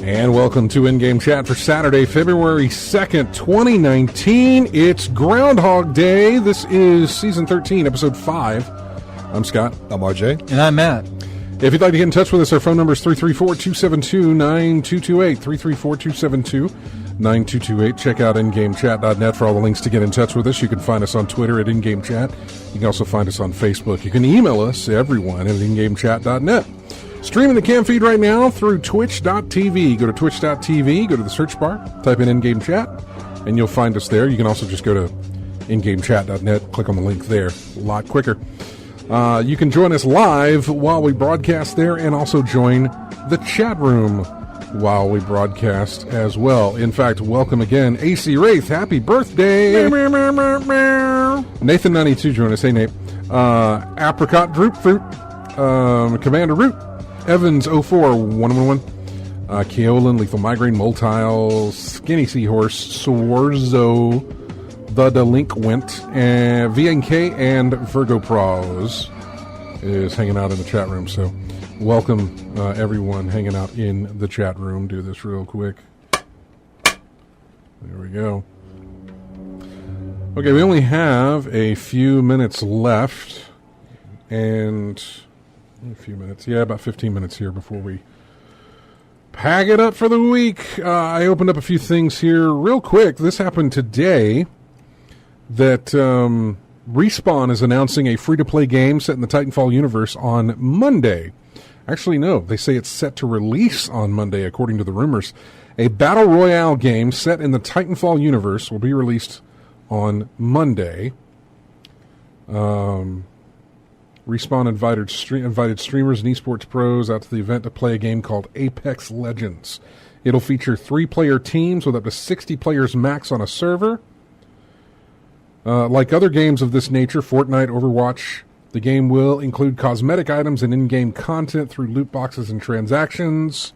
And welcome to In-Game Chat for Saturday, February 2nd, 2019. It's Groundhog Day. This is Season 13, Episode 5. I'm Scott. I'm RJ. And I'm Matt. If you'd like to get in touch with us, our phone number is 334-272-9228, 334-272-9228. Check out InGameChat.net for all the links to get in touch with us. You can find us on Twitter at InGameChat. You can also find us on Facebook. You can email us, everyone, at InGameChat.net. Streaming the cam feed right now through twitch.tv. Go to twitch.tv, go to the search bar, type in In-Game Chat, and you'll find us there. You can also just go to ingamechat.net, click on the link there. A lot quicker. You can join us live while we broadcast there and also join the chat room while we broadcast as well. In fact, welcome again, AC Wraith. Happy birthday. Nathan92 join us. Hey, Nate. Apricot Droop Fruit. Commander Root. Evans041111, Keolin, Lethal Migraine, Moltile, Skinny Seahorse, Sworzo, The Delinquent, and VNK, and Virgo Pros is hanging out in the chat room. So, welcome everyone hanging out in the chat room. Do this real quick. There we go. Okay, we only have a few minutes left, and a few minutes. Yeah, about 15 minutes here before we pack it up for the week. I opened up a few things here real quick. This happened today that Respawn is announcing a free-to-play game set in the Titanfall universe on Monday. Actually, no. They say it's set to release on Monday, according to the rumors. A Battle Royale game set in the Titanfall universe will be released on Monday. Respawn invited streamers and esports pros out to the event to play a game called Apex Legends. It'll feature 3-player teams with up to 60 players max on a server. Like other games of this nature, Fortnite, Overwatch, the game will include cosmetic items and in-game content through loot boxes and transactions.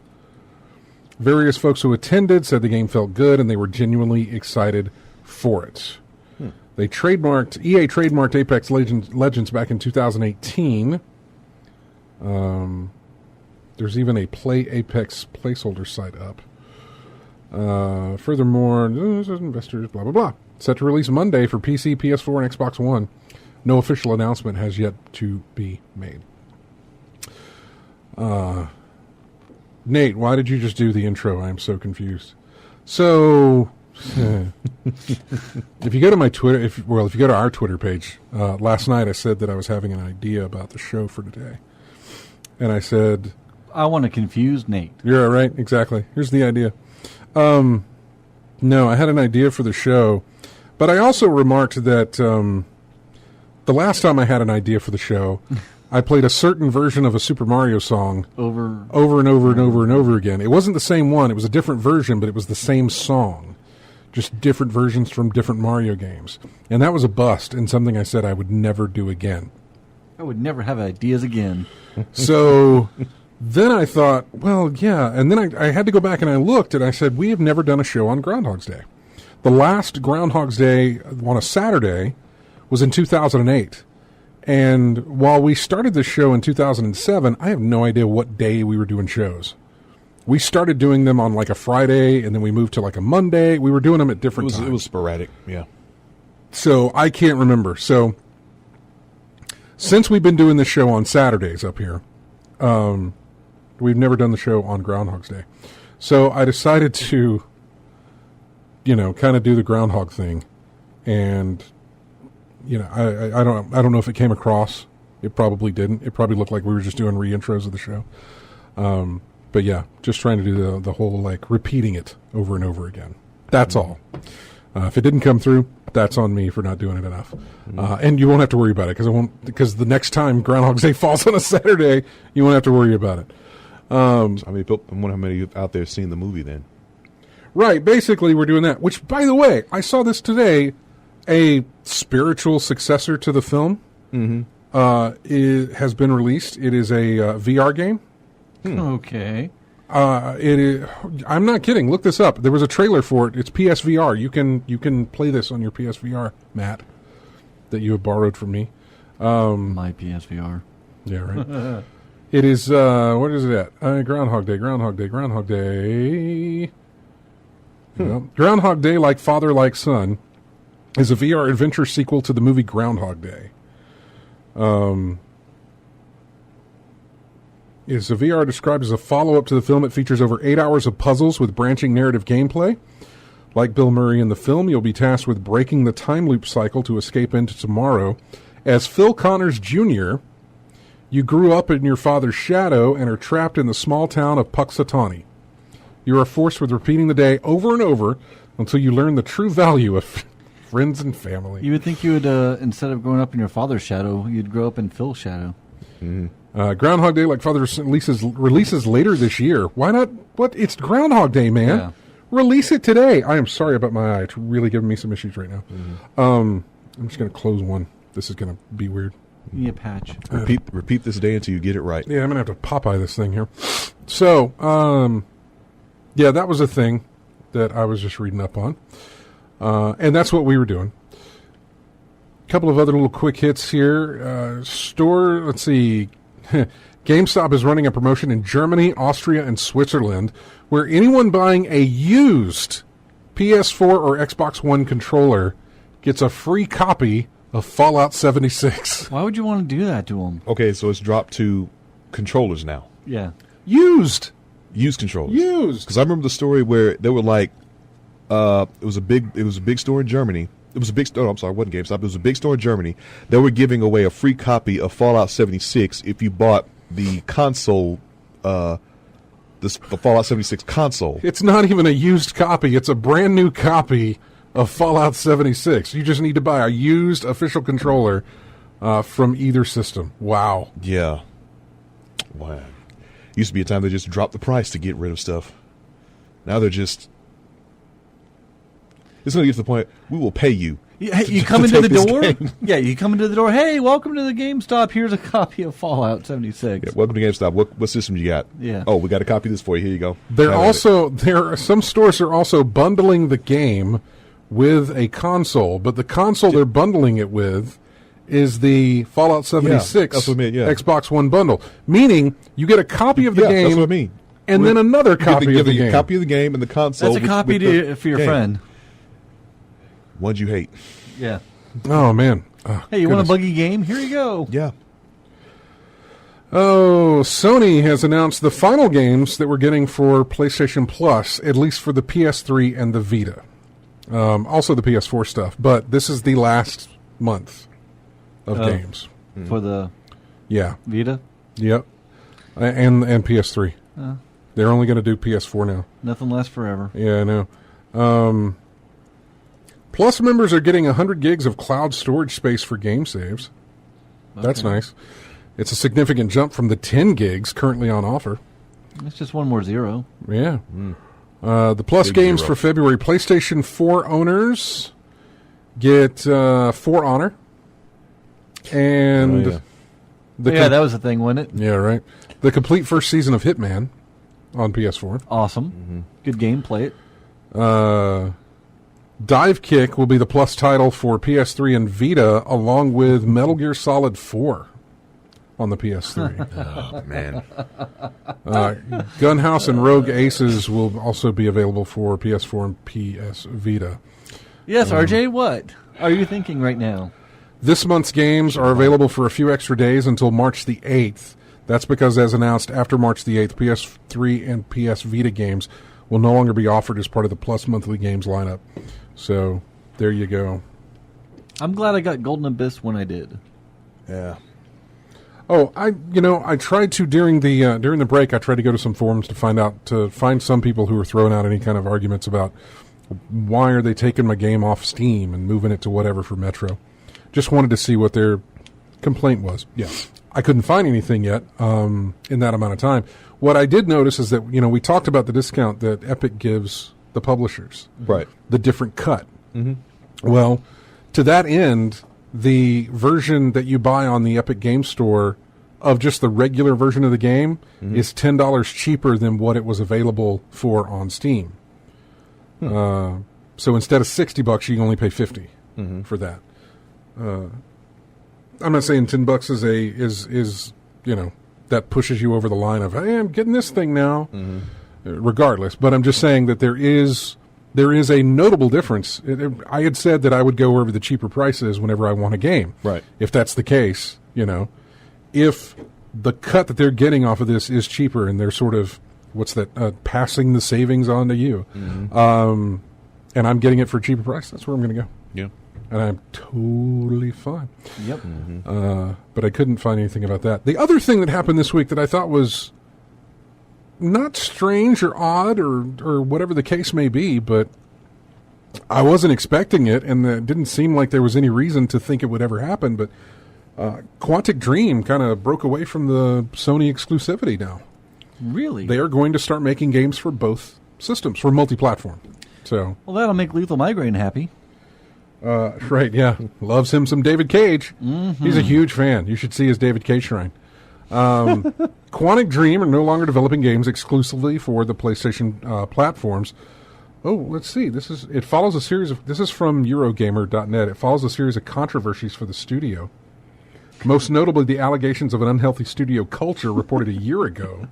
Various folks who attended said the game felt good and they were genuinely excited for it. EA trademarked Apex Legends back in 2018. There's even a Play Apex placeholder site up. Furthermore, investors, blah, blah, blah. Set to release Monday for PC, PS4, and Xbox One. No official announcement has yet to be made. Nate, why did you just do the intro? I am so confused. So... if you go to my Twitter, if you go to our Twitter page, last night I said that I was having an idea about the show for today, and I said, "I want to confuse Nate." You're right, exactly. Here's the idea. No, I had an idea for the show, but I also remarked that the last time I had an idea for the show, I played a certain version of a Super Mario song over and over and over and over again. It wasn't the same one; it was a different version, but it was the same song. Just different versions from different Mario games. And that was a bust and something I said I would never do again. I would never have ideas again. So then I thought, well, yeah. And then I had to go back and I looked and I said, we have never done a show on Groundhog's Day. The last Groundhog's Day on a Saturday was in 2008. And while we started this show in 2007, I have no idea what day we were doing shows. We started doing them on like a Friday, and then we moved to like a Monday. We were doing them at different times. It was sporadic, yeah. So I can't remember. So since we've been doing this show on Saturdays up here, we've never done the show on Groundhog's Day. So I decided to, kind of do the Groundhog thing, and I don't know if it came across. It probably didn't. It probably looked like we were just doing re-intros of the show. But yeah, just trying to do the whole, like, repeating it over and over again. That's all. If it didn't come through, that's on me for not doing it enough. And you won't have to worry about it, because the next time Groundhog's Day falls on a Saturday, you won't have to worry about it. I wonder how many out there have seen the movie then. Right, basically we're doing that. Which, by the way, I saw this today, a spiritual successor to the film has been released. It is a VR game. Okay. It is. I'm not kidding. Look this up. There was a trailer for it. It's PSVR. You can play this on your PSVR, Matt, that you have borrowed from me. My PSVR. Yeah, right. It is. What is it at? Groundhog Day. Groundhog Day. Groundhog Day. Well, Groundhog Day, like Father, like Son, is a VR adventure sequel to the movie Groundhog Day. Is a VR described as a follow-up to the film. It features over 8 hours of puzzles with branching narrative gameplay. Like Bill Murray in the film, you'll be tasked with breaking the time loop cycle to escape into tomorrow. As Phil Connors Jr., you grew up in your father's shadow and are trapped in the small town of Puxatawny. You are forced with repeating the day over and over until you learn the true value of friends and family. You would think you would, instead of growing up in your father's shadow, you'd grow up in Phil's shadow. Mm-hmm. Groundhog Day, like Father releases later this year. Why not? What? It's Groundhog Day, man. Yeah. Release it today. I am sorry about my eye. It's really giving me some issues right now. I'm just going to close one. This is going to be weird. Need a patch. Repeat this day until you get it right. Yeah, I'm going to have to Popeye this thing here. So, yeah, that was a thing that I was just reading up on. And that's what we were doing. A couple of other little quick hits here. Let's see. GameStop is running a promotion in Germany, Austria, and Switzerland where anyone buying a used PS4 or Xbox One controller gets a free copy of Fallout 76. Why would you want to do that to them? Okay, so it's dropped to controllers now. Yeah. Used controllers. Used. Because I remember the story where they were like, it was a big store in Germany. It was a big store. I'm sorry, it wasn't GameStop. It was a big store in Germany. They were giving away a free copy of Fallout 76 if you bought the console, the Fallout 76 console. It's not even a used copy. It's a brand new copy of Fallout 76. You just need to buy a used official controller from either system. Wow. Yeah. Wow. Used to be a time they just dropped the price to get rid of stuff. Now they're just... It's going to get to the point, we will pay you. You come into the door? Yeah, you come into the door. Hey, welcome to the GameStop. Here's a copy of Fallout 76. Yeah, welcome to GameStop. What system you got? Yeah. Oh, we got a copy of this for you. Here you go. Some stores are also bundling the game with a console, but the console they're bundling it with is the Fallout 76 that's what I mean, yeah. Xbox One bundle. Meaning, you get a copy of the game. That's what I mean. And then another copy of the game. A copy of the game and the console. That's a copy for your friend. Ones you hate. Yeah. Oh, man. Hey, you want a buggy game? Here you go. Yeah. Oh, Sony has announced the final games that we're getting for PlayStation Plus, at least for the PS3 and the Vita. Also the PS4 stuff, but this is the last month of games. For the Vita? Yep. And PS3. They're only going to do PS4 now. Nothing lasts forever. Yeah, I know. Plus members are getting 100 gigs of cloud storage space for game saves. That's nice. It's a significant jump from the 10 gigs currently on offer. It's just one more zero. Yeah. The Plus Big games zero. for February. PlayStation 4 owners get For Honor. And... that was the thing, wasn't it? Yeah, right. The complete first season of Hitman on PS4. Awesome. Good game. Play it. Dive Kick will be the Plus title for PS3 and Vita, along with Metal Gear Solid 4 on the PS3. Oh, man. Gunhouse and Rogue Aces will also be available for PS4 and PS Vita. Yes, RJ, what are you thinking right now? This month's games are available for a few extra days until March the 8th. That's because, as announced, after March the 8th, PS3 and PS Vita games will no longer be offered as part of the Plus monthly games lineup. So, there you go. I'm glad I got Golden Abyss when I did. Yeah. Oh, I tried to during the break. I tried to go to some forums to find some people who were throwing out any kind of arguments about why are they taking my game off Steam and moving it to whatever for Metro. Just wanted to see what their complaint was. Yeah, I couldn't find anything yet in that amount of time. What I did notice is that we talked about the discount that Epic gives the publishers, right? The different cut. Mm-hmm. Well, to that end, the version that you buy on the Epic Game Store of just the regular version of the game is $10 cheaper than what it was available for on Steam. So instead of $60, you can only pay $50 for that. I'm not saying $10 is that pushes you over the line of, hey, I'm getting this thing now. Regardless, but I'm just saying that there is a notable difference. I had said that I would go wherever the cheaper price is whenever I want a game. Right. If that's the case, if the cut that they're getting off of this is cheaper and they're sort of, passing the savings on to you, and I'm getting it for a cheaper price, that's where I'm going to go. Yeah. And I'm totally fine. Yep. But I couldn't find anything about that. The other thing that happened this week that I thought was not strange or odd or whatever the case may be, but I wasn't expecting it, and it didn't seem like there was any reason to think it would ever happen, but Quantic Dream kind of broke away from the Sony exclusivity now. Really? They are going to start making games for both systems, for multi-platform. So, well, that'll make Lethal Migraine happy. Right, yeah. Loves him some David Cage. He's a huge fan. You should see his David Cage shrine. Quantic Dream are no longer developing games exclusively for the PlayStation platforms. Oh, let's see. This is from Eurogamer.net. It follows a series of controversies for the studio. Most notably, the allegations of an unhealthy studio culture reported a year ago.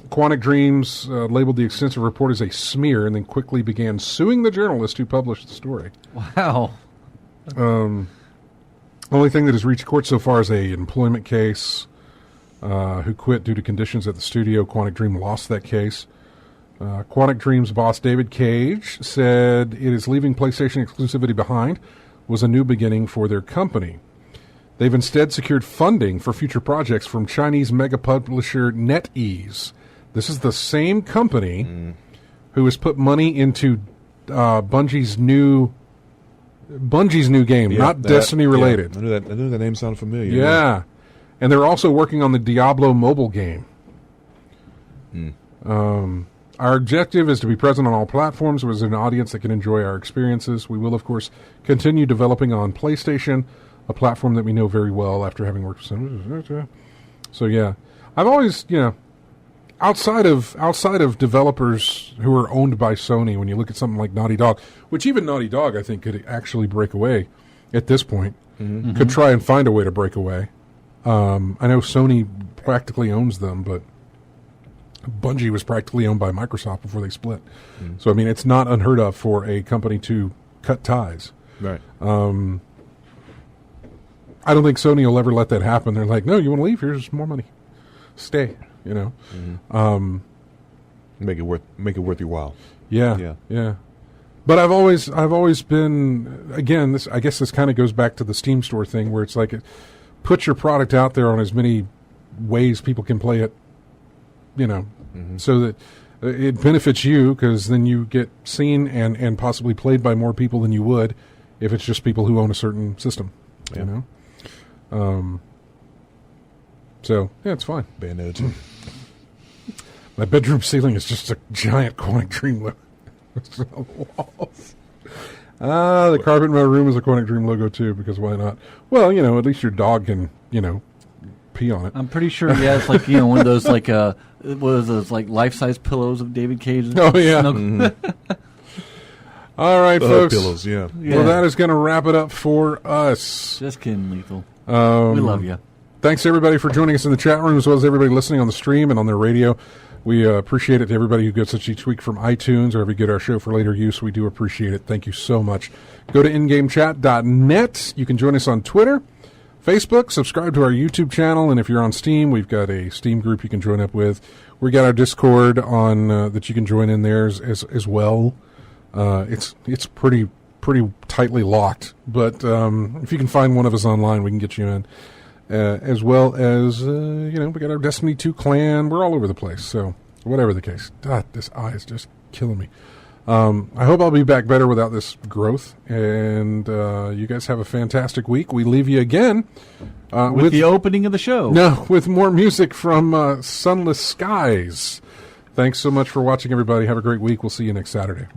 Quantic Dreams labeled the extensive report as a smear and then quickly began suing the journalist who published the story. Wow. Only thing that has reached court so far is a employment case. Who quit due to conditions at the studio. Quantic Dream lost that case. Quantic Dream's boss David Cage said it is leaving PlayStation exclusivity behind was a new beginning for their company. They've instead secured funding for future projects from Chinese mega publisher NetEase. This is the same company who has put money into Bungie's new Bungie's new game, not Destiny related. Yeah, I knew that name sounded familiar. Yeah. And they're also working on the Diablo mobile game. Our objective is to be present on all platforms with an audience that can enjoy our experiences. We will, of course, continue developing on PlayStation, a platform that we know very well after having worked with some. So, yeah. I've always, outside of developers who are owned by Sony, when you look at something like Naughty Dog, which even Naughty Dog, I think, could actually break away at this point, could try and find a way to break away. I know Sony practically owns them, but Bungie was practically owned by Microsoft before they split. So, I mean, it's not unheard of for a company to cut ties. Right. I don't think Sony will ever let that happen. They're like, no, you want to leave? Here's more money. Stay, Make it worth your while. Yeah. But I've always been, again, I guess this kind of goes back to the Steam store thing where it's like, put your product out there on as many ways people can play it, so that it benefits you, because then you get seen and possibly played by more people than you would if it's just people who own a certain system, So, yeah, it's fine. Bayonetta 2. My bedroom ceiling is just a giant Quantic Dream logo. On the walls. The carpet in my room is a Quantic Dream logo, too, because why not? Well, at least your dog can, pee on it. I'm pretty sure he has, like, one of those, like, life-size pillows of David Cage. Oh, yeah. All right, folks. Pillows, yeah. Well, that is going to wrap it up for us. Just kidding, Lethal. We love you. Thanks, everybody, for joining us in the chat room, as well as everybody listening on the stream and on their radio. We appreciate it to everybody who gets us each week from iTunes or if you get our show for later use. We do appreciate it. Thank you so much. Go to ingamechat.net. You can join us on Twitter, Facebook, subscribe to our YouTube channel, and if you're on Steam, we've got a Steam group you can join up with. We got our Discord on that you can join in there as well. It's pretty tightly locked, but if you can find one of us online, we can get you in. As well as, we got our Destiny 2 clan. We're all over the place, so whatever the case. God, this eye is just killing me. I hope I'll be back better without this growth, and you guys have a fantastic week. We leave you again with the opening of the show. No, with more music from Sunless Skies. Thanks so much for watching, everybody. Have a great week. We'll see you next Saturday.